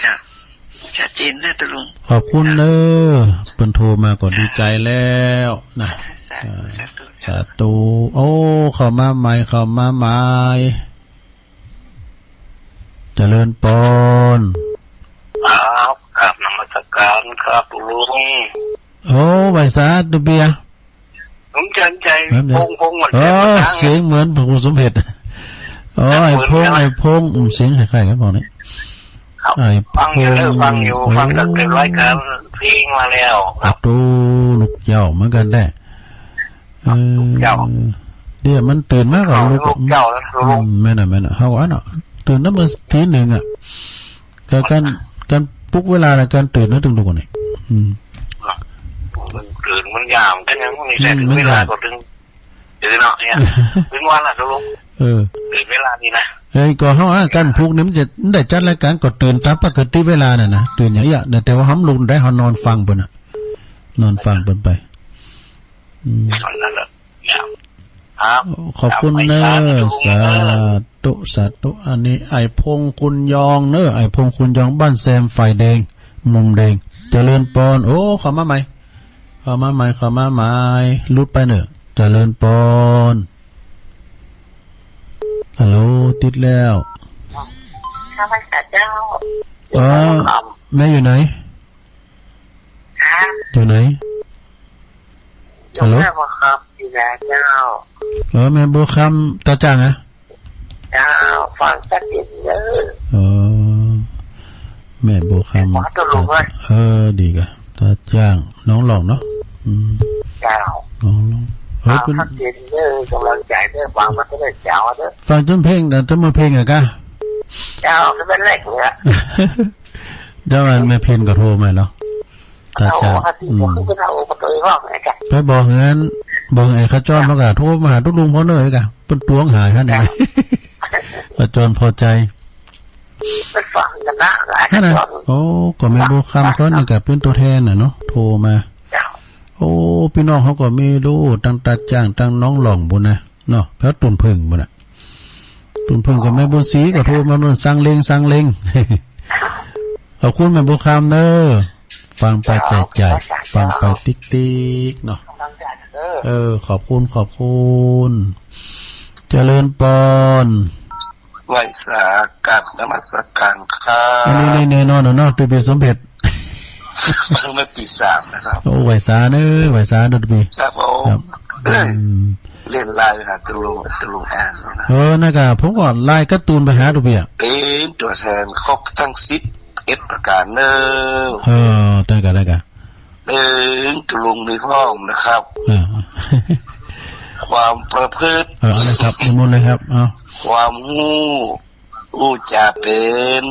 จ้า ชัดเจนนะตะลุง ขอบคุณเด้อเพิ่นโทรมาก็ดีใจแล้วนะสาธุโอ้เข้ามาใหม่เจริญปอน ครับกับนมัสการครับลุง โอ้ใบสาตุเบีย ผมเชิญใจพงหมด เสียงเหมือนพระครูสมเด็จอ๋อไอ้พงเสียงคล้ายๆกันบอกเนี่ยฟังตั้งแต่รายการเพลงมาแล้วครับตูลูกเจ้าเหมือนกันได้เดี๋ยวมันตื่นมากกว่าลูกเจ้าแล้วลุงแม่น่ะเฮาอ่ะเนาะตื่นน้ำมือทีหนึ่งอ่ะการปลุกเวลาการตื่นนั่นถึงดูก่อนนี่ตื่นมันยามกันยังมีแต่ถึงเวลาก็ถึงตื่นเนาะเนี่ยถึงวันละลุงตื่นเวลานี้นะก็เฮาการปลุกนี่มันจะได้จัดรายการก็ตื่นตามปกติเวลาน่ะนะตื่นอย่างเงี้ยแต่ว่าห้ำลุกได้เฮานอนฟังเพิ่นน่ะนอนฟังเพิ่นไปนั่นแหละขอบคุณเนอสาธุอันนี้ไอ้พงคุณยองเนอไอ้พงคุณยองบ้านแซมไฟแดงมุมแดงเจริญปอนโอ้เข้ามาใหม่ลุดไปเนอเจริญปอนฮัลโหลติดแล้วข้าพเจ้าแม่อยู่ไหนอยู่ไหนฮัลโหลครับอยู่แล้วเจ้าแม่บัวคำตาจ้างเจ้าฟังสักนิดเลยแม่บัวคำดีกะตาจ้างน้องหลองเนาะเจ้าน้องหลองเป็นสักนิดเลยกำลังใจเด้อฟังมันก็ได้เจ้าเด้อฟังจนเพลงแต่ต้นมือเพลงอะกะเจ้าเป็นเล็กเนี่ยเจ้ามันไม่เพลงก็โทรมาเนาะตาจ้างไปบอกงั้นบอกไอ้ขจรมากะโทรมาหาทุกลุงพ่อเนยกะเป็นตวงหายฮะเนี่ยขจรพอใจนั่นนะโอ้ก็ไม่รู้คำเขานี่กะเป็นตัวแทนน่ะเนาะโทรมาโอ้พี่น้องเขาก็มีดูตั้งตาจ้างตั้งน้องหล่องบุญนะเนาะเพราะตุนพึ่งบุญน่ะตุนพึ่งกับแม่บุญศรีก็โทรมาเรื่องสั่งเลงขอบคุณแม่บุญคำเนอฟังไปใจฟังไปติ๊กเนาะขอบคุณเจริญปอนไหวสากับนมัสการครับนี่แน่นอนเนาะตัวเบียสมเด็จเพิ่งมาตี3นะครับโอ้ไหวสาเนอไหวสาตัวเบียครับผมเล่นไลน์ไปหาตลุงแอนนะครับผมก่อนไลน์การ์ตูนไปหาตัวเบียเป็นตัวแทนครบทั้ง11ประการเนอได้กันตลุงมีพ้องนะครับความประพฤติอะไรครับนิมนต์เลยครับความอู้จาเป็น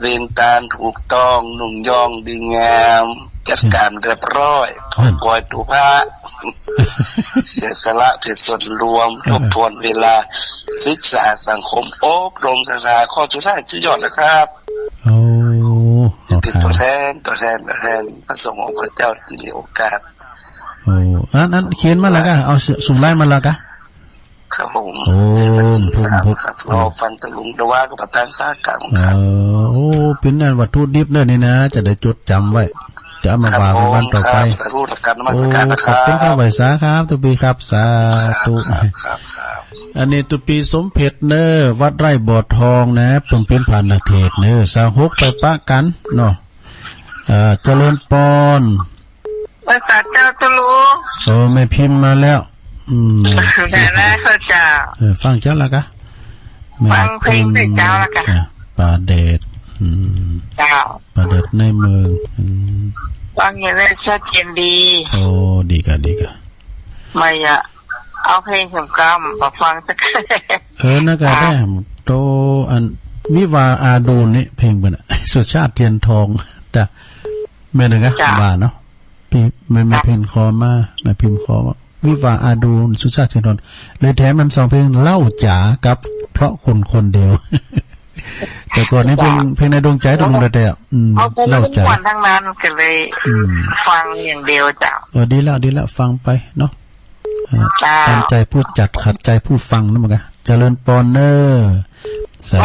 เรียนการถูกต้องนุ่งยองดีงามจัดการเรียบร้อยปล่อยตุภาเสียสละเพื่อส่วนรวมทบทวนเวลาศึกษาสังคมอบรมศาสนาข้อสุดท้ายชื่อยอดนะครับเป็นตัวแทนพระสงฆ์ของพระเจ้าที่มีโอกาสนั้นเขียนมาแล้วก็เอาส่งไลน์มาแล้วก็ครับผมครับรอฟังตะลุงตะว่ากับประธานสาขาครับเป็นนั่นวัตถุดิบเนี่ยนี่นะจะได้จดจำไว้จะเอามาว่าเป็นวันต่อไปสาธุการนมัสการนะครับขอบคุณครับไหวสาครับตุปีครับสาธุอันนี้ตุปีสมเพชรเนอวัดไร่บ่อทองนะเพิ่งเป็นผ่านนาเทศเนอสาหกไปปะกันเนาะเจริญปอนภาษาเจ้าตะลุงไม่พิมพ์มาแล้วแต่แม่เขาเจ้าฟังเจ้าละกะฟังเพลงแต่เจ้าละกะป่าเดชเจ้าป่าเดชในเมืองฟังอย่างนี้ชัดเจนดีดีกะไม่อะเอาเพลงสำคัญมาฟังสักนะกะได้โตอันวิวาอาดูนนี่เพลงเป็นสุชาติเทียนทองแต่ไม่หนึ่งอะว่าเนาะพี่ไม่เพลงคอมาไม่พิมพ์คอวิวาอาดูนสุชาติเทียนทองเลยแถมนำ2เพลงเล่าจ๋ากับเพราะคนเดียวแต่ก่อนนี้เพลงในดวงใจตรงนั้นแต่เล่าจ๋าทั้งนั้นก็เลยฟังอย่างเดียวจ้ะดีแล้วฟังไปเนาะตามใจผู้จัดขัดใจผู้ฟังนั่นมั้งเจริญปอนเนอร์สา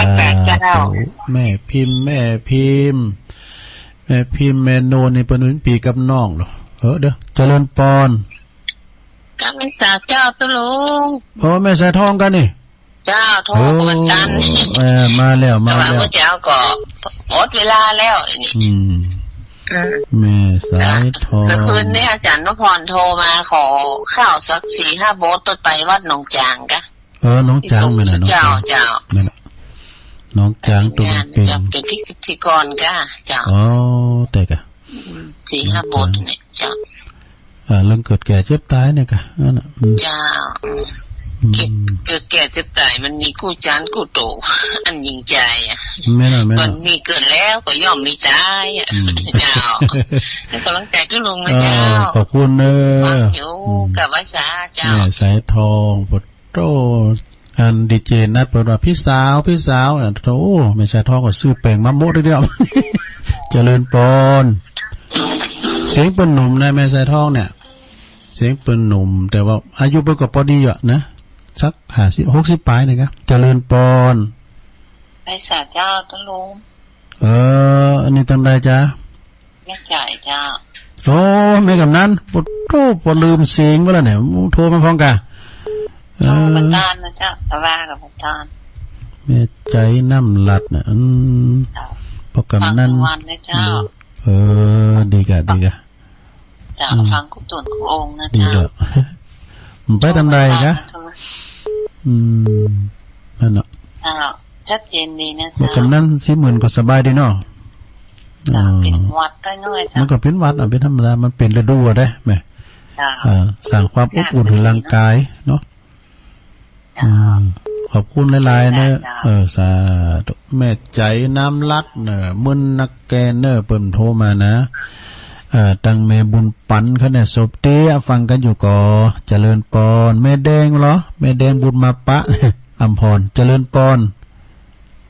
ธุแม่พิมพ์ พิมพ์เมโนนี่เป็นวินปีกับน้องเหรอเด้อเจริญปอนก็เป็นสาวเจ้าตุลุงโอ้แม่สายทองกันนี่เจ้าโทรกันมาแล้วมาแล้วเจ้าก็หมดเวลาแล้วแม่สายทองเมื่อคืนนี้อาจารย์นพพรโทรมาขอข้าวสัก 4-5 โบ๊ทต้นไปวัดหนองจางกะน้องจางไม่น่ะน้องเจ้าน้องจางตัวเป็นพิธีกรกะเจ้าแต่กะ 4-5 โบ๊ทเนี่ยเจ้าเรื่องเกิดแก่เจ็บตายเนี่ยกะนั่นน่ะเจ้าเกิดแก่เจ็บตายมันมีกู้จานกู้โตอันยิงใจอ่ะไม่น่ะมันมีเกิดแล้วก็ย่อมมีตายอ่ะเจ้าแล้วกำลังใจทุลุงนะเจ้าขอบคุณเนอะอยู่กับวิสาเจ้าแม่สายทองปดโตอันดีเจนัดเปิดว่าพี่สาวโอ้แม่สายทองก็ซื้อแป้งมะม่วงเดียวเจริญปอนเสียงเป็นหนุ่มนะแม่สายทองเนี่ยเสียงเป็นหนุ่มแต่ว่าอายุเพิ่นก็พอดีอ่ะนะสัก50-60ปลายนี่ครับเจริญปอนไปสาเจ้าตุลุงอันนี้ตั้งใดจ้ะแม่จ่ายเจ้าโอ้แม่กำนันปดโตปดลืมเสียงไปแล้วเนี่ยโทรมาพร้อมกันบันดาลนะเจ้าตะว่ากับบันดาลแม่ใจน้ำหลัดน่ะพอกำนันวันนะเจ้าดีกะเจ้าฟังกุศลกุองนะเจ้ามันไปทำไรกะนั่นเนาะชัดเจนดีนะเจ้ากำนัน40,000ก็สบายดีเนาะเป็นวัดได้น้อยมันก็เป็นวัดเป็นธรรมดามันเป็นฤดูได้แม่สร้างความอบอุ่นให้ร่างกายเนาะขอบคุณหลายๆเนอะสาธุแม่ใจน้ำลัดเนอะมึนนักแกเนอะเปิ่นโทรมานะตังแม่บุญปันเขาเนี่ยศพเตี้ยฟังกันอยู่ก่อเจริญปอนแม่แดงเหรอแม่แดงบุญมาปะอัมพรเจริญปอน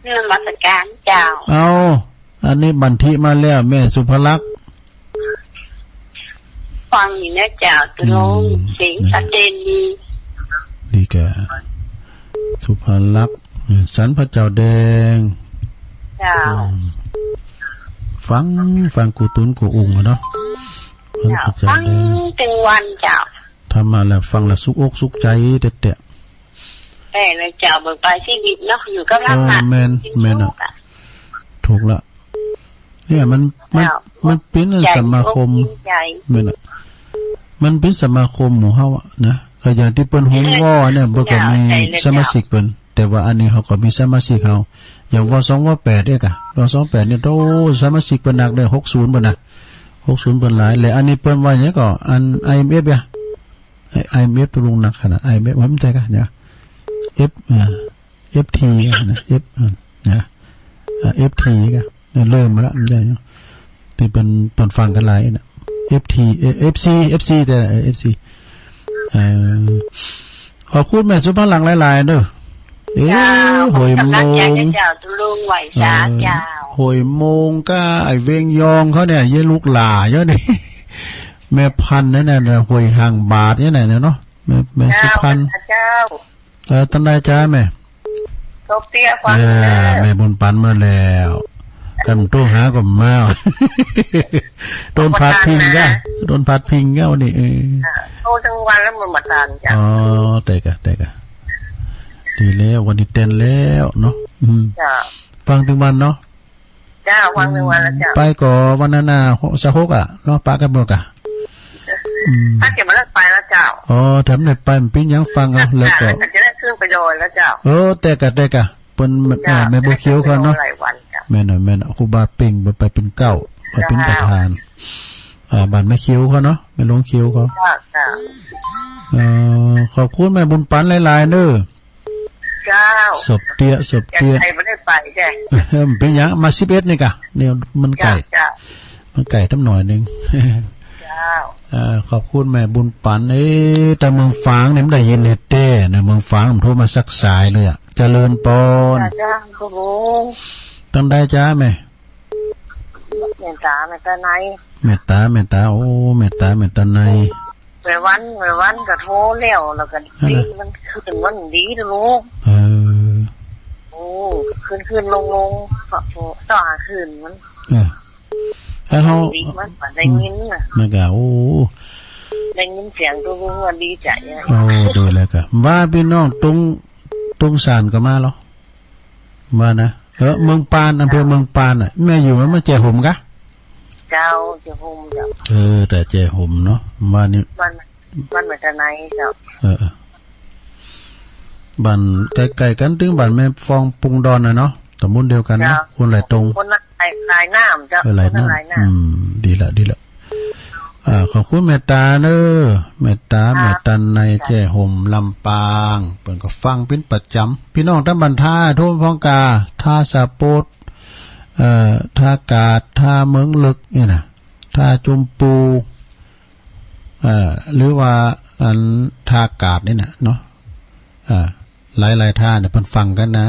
นมัสการเจ้าเอาอันนี้บันทิมาแล้วแม่สุภลักษณ์ฟังอยู่นะเจ้าตุลงเสียงชัดเจนดีแกสุภลักษณ์สันพระเจ้าแดงเจ้าฟังกูตุนกูอุงเนาะฟังถึงวันเจ้าทำมาแล้วฟังแล้วสุกอกสุกใจเด็ดๆเลยเจ้าเบิกไปชีวิตเนาะอยู่กับร่างกายแม่นอ่ะถูกละเนี่ยมันเป็นสมาคมแม่นอ่ะมันเป็นสมาคมหมู่เฮาอ่ะนะก็อย่างที่เปิ้นฮู้ว่าเนี่ยบ่ก็มีสมาชิกเปิ้นแต่ว่าอันนี้เขาก็มีสมาชิกเฮาอย่างว2ว8เด้อกะว28เนี่ยโตสมาชิกเปิ้นหนักได้60เปิ้นน่ะ60เปิ้นหลายและอันนี้เปิ้นว่าหยังก็อัน IMF อ่ะ IMF ตกลงหนักขนาด IMF ว่ามันใจกะเนี่ยFT นะ F นะ FT ก็เริ่มมาแล้วมันได้เนาะที่เป็นฟังกันหลายน่ะ FT FC แต่ FC ขอบคุณแม่สุภาพหลังหลายๆเด้อหอยโมงเจ้าตุลุงไหวสาเจ้าหอยโมงก็ไอเวงยองเขาเนี่ยเยลูกหล่าเยอะนี่แม่พันนั่นน่ะหอยห่างบาทเนี่ยเนาะแม่สุพรรณเจ้าตั้งได้จ้าแม่โตเปียกว่าแม่บุญปันมาแล้วกันตู้หากับมาโดนพัดพิงก็วันนี้โตทั้งวันแล้วมันมาทานจ้ะแต่กะดีแล้ววันนี้เต้นแล้วเนาะจ้ะฟังถึงวันเนาะจ้าฟังถึงวันแล้วจ้ะไปก่อวันนั้นน่ะสะฮกอ่ะเนาะปากันบ่กะถ้าเก็บมาแล้วไปแล้วเจ้าแถมได้ไปมันเป็นยังฟังเอาแล้วก็จะได้ขึ้นไปโดยแล้วเจ้าแต่กะเปิ้นแม่บ่เขียวเขาเนาะแม่น่ะครูบาเป่งไปเป็นเก้าไปเป็นประธานบ้านแม่เขียวเขาเนาะแม่ลงเขียวเขาขอบคุณแม่บุญปันหลายๆเด้อเจ้าศพเตี้ยใครไม่ได้ไปแกเป็นยังมา11นี่กะเนี่ยมันไก่ตั้งหน่อยนึงขอบคุณแม่บุญปันแต่เมืองฝางเนี่ยมันได้ยินเน็ตเต้เนี่ยเมืองฝางมันโทรมาสักสายเลยอ่ะเจริญปอนจ้าคุณลุงตั้งได้จ้าแม่เมตตาเมตตาในโอ้เมตตาในเมื่อวันก็โทรแล้วก็ดีมันขึ้นวันดีนะลูกขึ้นลงต่อคืนมัน แล้วเขา ดีมันได้ยินน่ะ มันก็โอ้ ได้ยินเสียงตัวก็ดีใจอ่ะ โอ้ดูเลยก็ว่าพี่น้องตรงสานก็มาแล้วว่านะเมืองปานอำเภอเมืองปานน่ะแม่อยู่มันมาแจห่มกะ เจ้าจะหุมเจ้า แต่แจห่มเนาะว่านี่ มันเหมือนจะไหนเจ้า บ้านใกล้ๆกันถึงบ้านแม่ฟองปุงดอนน่ะเนาะตำบลเดียวกันนะคนหลายตรง คนหลายน้ำเจ้า หลายน้ำดีละขอบคุณแม่ตาเนอแม่ตาแม่ตันในแจ้ห่มลำปางเปิ่นก็ฟังเป็นประจำพี่น้องตำบลท่าทุ่งพองกาท่าสะโปดท่ากาดท่าเมืองลึกนี่นะท่าจุมปูหรือว่าอันท่ากาดนี่นะเนาะหลายท่าเนี่ยเพิ่นฟังกันนะ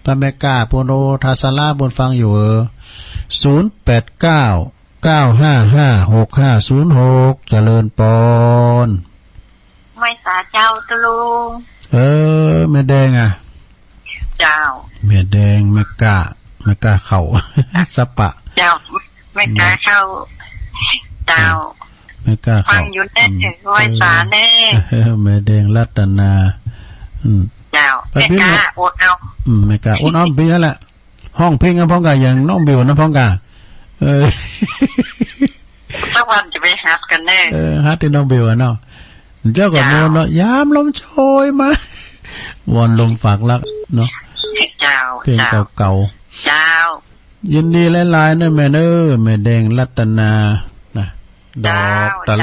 พระแม่กาโปโนทาสาราบนฟังอยู่089-955-6506เจริญปอนไม่สาเจ้าตะลุงแม่แดงอ่ะเจ้าแม่แดงแม่กาเข่าสปะเจ้าไม่กล้าเข้าเจ้าไม่กล้าเข้าฟังอยู่แน่ไว้สาแน่แม่แดงรัตนาเจ้าไม่กล้าอดเอาไม่กล้าอดเอาเป็นนั่นแหละห้องเพลงกันพ้องกันอย่างน้องบิวนะพ้องกันสักวันจะไปฮัดกันแน่ฮัดที่น้องบิวเนาะเจ้าก็โน่นเนาะยามลมโชยมาวอนลมฝากรักเนาะเจ้าเพลงเก่าๆเจ้ายินดีหลายๆนะแม่แม่แดงรัตนานะดอกตะ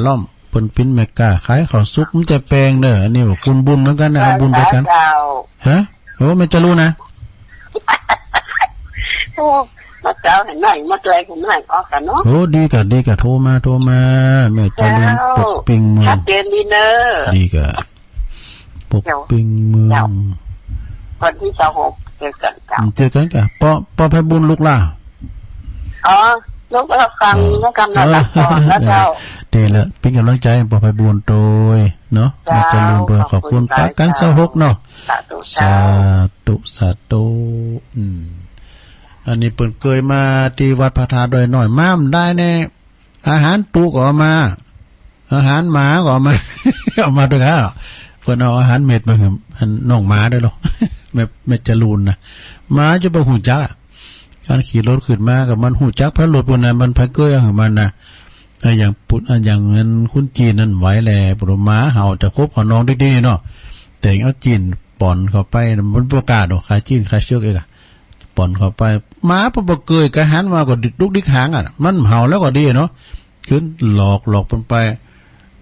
ล่อมเพิ่นปิ้นแม่กล้าขายข้าวสุกมันจะแปลงเด้ออันนี้ว่าคุณบุญเหมือนกันนะเอาบุญไปกันฮะโอ้ไม่จะรู้นะมาเจ้าเห็นไหนมาเจอเห็นไหนออกกันเนาะโอ้ดีกะโทรมาแม่จะลืมปกปิงเมืองชัดเจนดีเนอดีกะปกปิงเมืองวันที่26เจอกันกะปอไผบุญลูกล่ะลูกก็ฟังแล้วกำลังรับก่อนแล้วเจ้าดีละเป็นกำลังใจปอไผบุญโดยเนาะแม่จะลืมโดยขอบคุณปากัน26เนาะสาธุอันนี้เปิ่นเคยมาที่วัดพระธาตุดอยน้อยม้ามได้แน่อาหารตูก็เอามาอาหารหมาก็เอามา เอามาด้วยฮะเพิ่นเอาอาหารเม็ดมาให้น้องหมาด้วยหรอแม่จรูนน่ะหมาจะบ่ฮู้จักการขี่รถขึ้นมากับมันฮู้จักพระรถพุ่นน่ะมันพะเกยของมันน่ะอย่างปุ่นอย่างนั้นคุณจีนนั่นไหวแลปรหมาเห่าจะคบของน้องดีๆเนาะแต่เอาจีนป่อนเข้าไปมันประกาศดอกคาจีนคาเชือกเองป่อนเข้าไปหมาปะเกยกระหันมาก็ดิกลุกดิกหางมันเห่าแล้วก็ดีเนาะขึ้นหลอกเพิ่นไป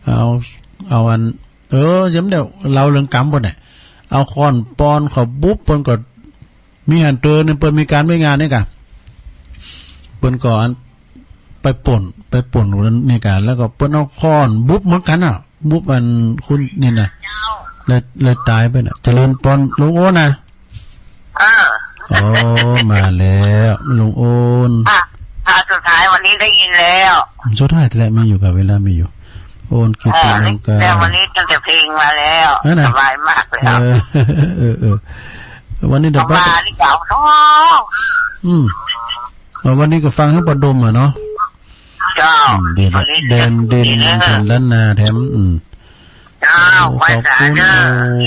เอาอันย้ำเดี๋ยวเราเรื่องกรรมบ่เนี่ยเอาค้อนปอนเขาบุ๊บเพิ่นก็มีหันเตอเนี่ยเพิ่นมีการไม่งานนี่กะเพิ่นก็อันไปป่นนี่กะแล้วก็เพิ่นเอาค้อนบุ๊บเหมือนกันบุ๊บอันคุณนี่น่ะเลยตายไปน่ะเจริญปอนลุงโอนะมาแล้วลุงโอนสุดท้ายวันนี้ได้ยินแล้วสุดท้ายแหละมีอยู่กับเวลามีอยู่โอนคิดถึงน้องกาแต่วันนี้ตั้งแต่เพลงมาแล้วสบายมากเลยวันนี้เดี๋ยวมาที่เก่าเนาะวันนี้ก็ฟังให้ประดมเนาะเจ้าเด่นล้านนาแถม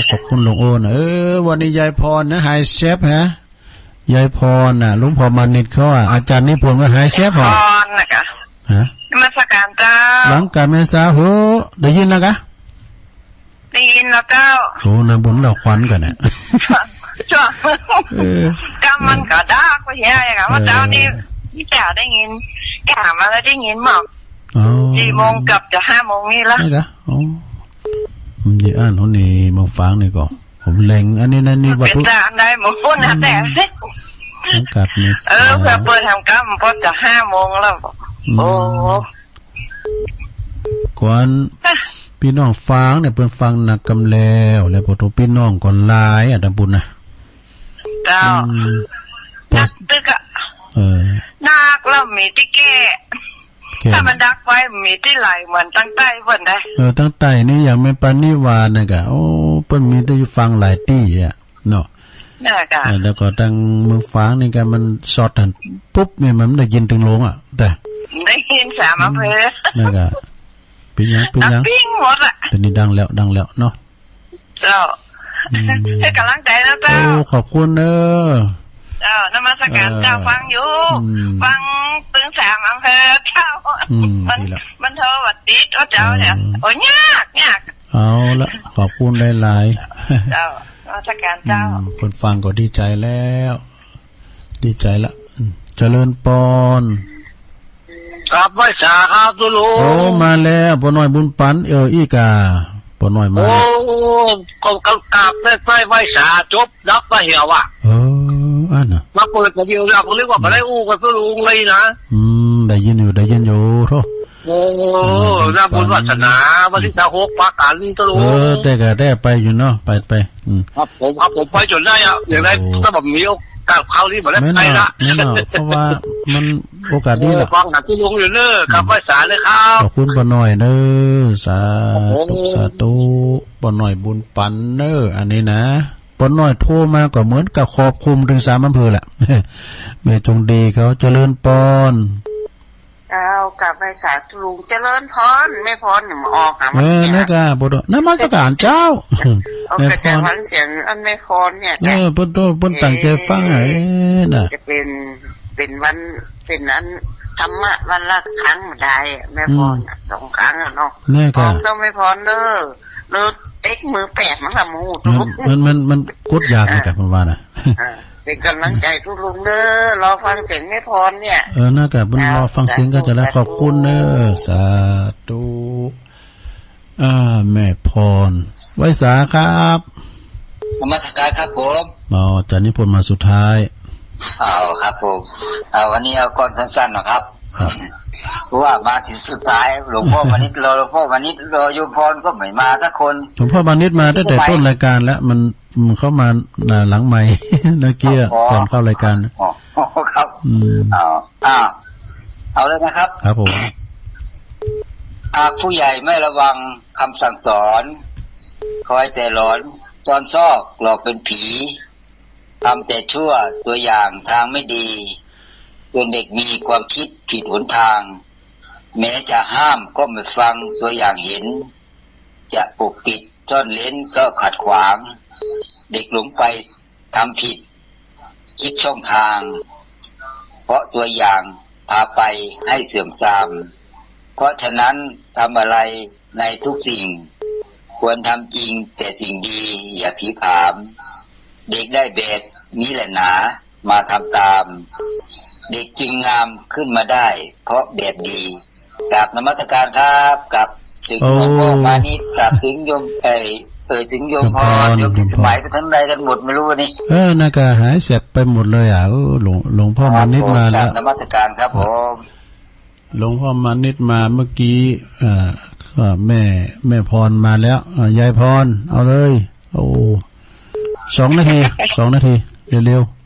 ขอบคุณหลวงโอนวันนี้ยายพรนะหายเชฟฮะยายพรน่ะลุงพอมานิดเขาอาจารย์นิพนธ์ก็หายเชฟพรนะคะฮะมาสักการเจ้าหลังการเมษาได้ยินแล้วกะได้ยินแล้วเจ้าโอ้นำบุญเราควันกันเนี่ยจ้าก็มันก็ด่าก็เฮียอย่างว่าเจ้านี่แก่ได้ยินแก่มาแล้วได้ยินมั้ง4 โมงกับจะ5 โมงนี่ละนี่กะผมจะอ่านคนนี้มาฟังนี่ก่อนผมเล็งอันนี้นั่นนี่วัตถุได้หมดพูดนะแต่กับนี่เพื่อเปิดทำกรรมพอจะ5 โมงแล้วโอ้ก่อนพี่น้องฟังเนี่ยเพิ่นฟังนักกำแล้วพอทุกพี่น้องก่อนหลายตำบุญนะเจ้านักตึกนักแล้วมีที่แก่ถ้ามันดักไว้มีที่ไหลเหมือนตั้งใต้เพิ่นได้ตั้งใต้นี่อย่างแม่ปานิวาน่ะกะโอ้เพิ่นมีได้ฟังหลายที่เนาะ น่ากะ แล้วก็ทางเมืองฝางนี่ก็มันสอดหันปุ๊บเนี่ยมันได้ยินถึงโลงอ่ะแต่ ได้ยินสามอำเภอ นั่นก็เป็นยัง ปิ้งหมดอ่ะ แต่นี่ดังแล้วเนาะ เจ้าให้กำลังใจนะเจ้า โอ้ขอบคุณเนอะ เจ้านมัสการเจ้าฟังอยู่ฟังตึงสามอำเภอเจ้ามันโทรวัดติดว่าเจ้าเนี่ยโอ้ยาก เอาละขอบคุณหลายๆ เจ้านมัสการเจ้า คนฟังก็ดีใจแล้วดีใจละเจริญปอน ครับไว้สาครับตุลุง โอ้มาแล้วปอน้อยบุญปันอีกาปอน้อยมา โอ้ก็กำกับได้ไว้สาจบนับไปเหี่ยวอ่ะ อันน่ะ มาเปิดกระเดียวเราก็เรียกว่าไปได้อู้กับตุลุงเลยนะ ได้ยินอยู่โธ่ โอ้น่าบุญวาสนาวันที่16ปาการนี่ตุลุง ได้ก็ได้ไปอยู่เนาะไปครับผมไปจนได้อ่ะอย่างไรถ้าแบบมีโอกาสเขานี่มาได้ ไม่ ไป น่า ละ เพราะว่ามันโอกาสดีล่ะ ฟังหนักตุลุงอยู่เนอะกับไว้สาเลยครับ ขอบคุณปอน้อยเด้อสาธุปอน้อยบุญปันเด้ออันนี้นะปอน้อยโทรมาก็เหมือนกับขอบคุมถึง3อำเภอแหละ แม่จงดีเขาเจริญปอน เจ้ากลับไปสาธุลุงเจริญพรไม่พรหนูออกหา นะกะบ่ดนมัสการเจ้า เอากระจายฟังเสียงอันไม่พรเนี่ย เพิ่นตั้งใจฟังน่ะ จะเป็นวันเป็นนั้นธรรมะวันละครั้งได้ไม่พร2 ครั้งอ่ะเนาะ แน่กะ ต้องไม่พรเด้อเต็กมือแปดมันละมู มันกดยากนะกะเพิ่นว่าน่ะ เป็นกำลังใจทุกลุงเด้อรอฟังเสียงไม่พรเนี่ย น่ากะเพิ่นรอฟังเสียงก็จะได้ขอบคุณเด้อสาธุแม่พรไว้สาครับ นมัสการครับผม จากนี้ผลมาสุดท้าย เอาครับผมวันนี้เอาก่อนสั้นๆนะครับเพราะว่ามาที่สุดท้ายหลวงพ่อมานิดรอหลวงพ่อมานิดรอโยมพรก็ไม่มาสักคน หลวงพ่อบานิดมาตั้งแต่ต้นรายการแล้วมันเข้ามาหลังไมค์ เมื่อกี้ก่อนเข้ารายการ อ๋อครับเอาเลยนะครับ ครับผม ผู้ใหญ่ไม่ระวังคำสั่งสอนคอยแต่หลอนจอนซอกหลอกเป็นผีทำแต่ชั่วตัวอย่างทางไม่ดีจนเด็กมีความคิดผิดหนทาง แม้จะห้ามก็ไม่ฟังตัวอย่างเห็น จะปกปิดซ่อนเล้นก็ขัดขวาง เด็กหลงไปทำผิดคิดช่องทาง เพราะตัวอย่างพาไปให้เสื่อมทราม เพราะฉะนั้นทำอะไรในทุกสิ่ง ควรทำจริงแต่สิ่งดีอย่าผีผาม เด็กได้แบบนี้แหละหนามาทำตาม เด็กจึงงามขึ้นมาได้ เพราะแบบดีกราบนมัสการครับกับถึงหลวงพ่อมานิดกับถึงโยมถึงโยมพรโยมสมัยไปทั้งใดกันหมดไม่รู้วันนี้น่ากะหายเสียบไปหมดเลยหลวงพ่อมานิดมาแล้ว นมัสการครับผมหลวงพ่อมานิดมาเมื่อกี้แม่พรมาแล้วยายพรเอาเลย2 นาทีเร็ว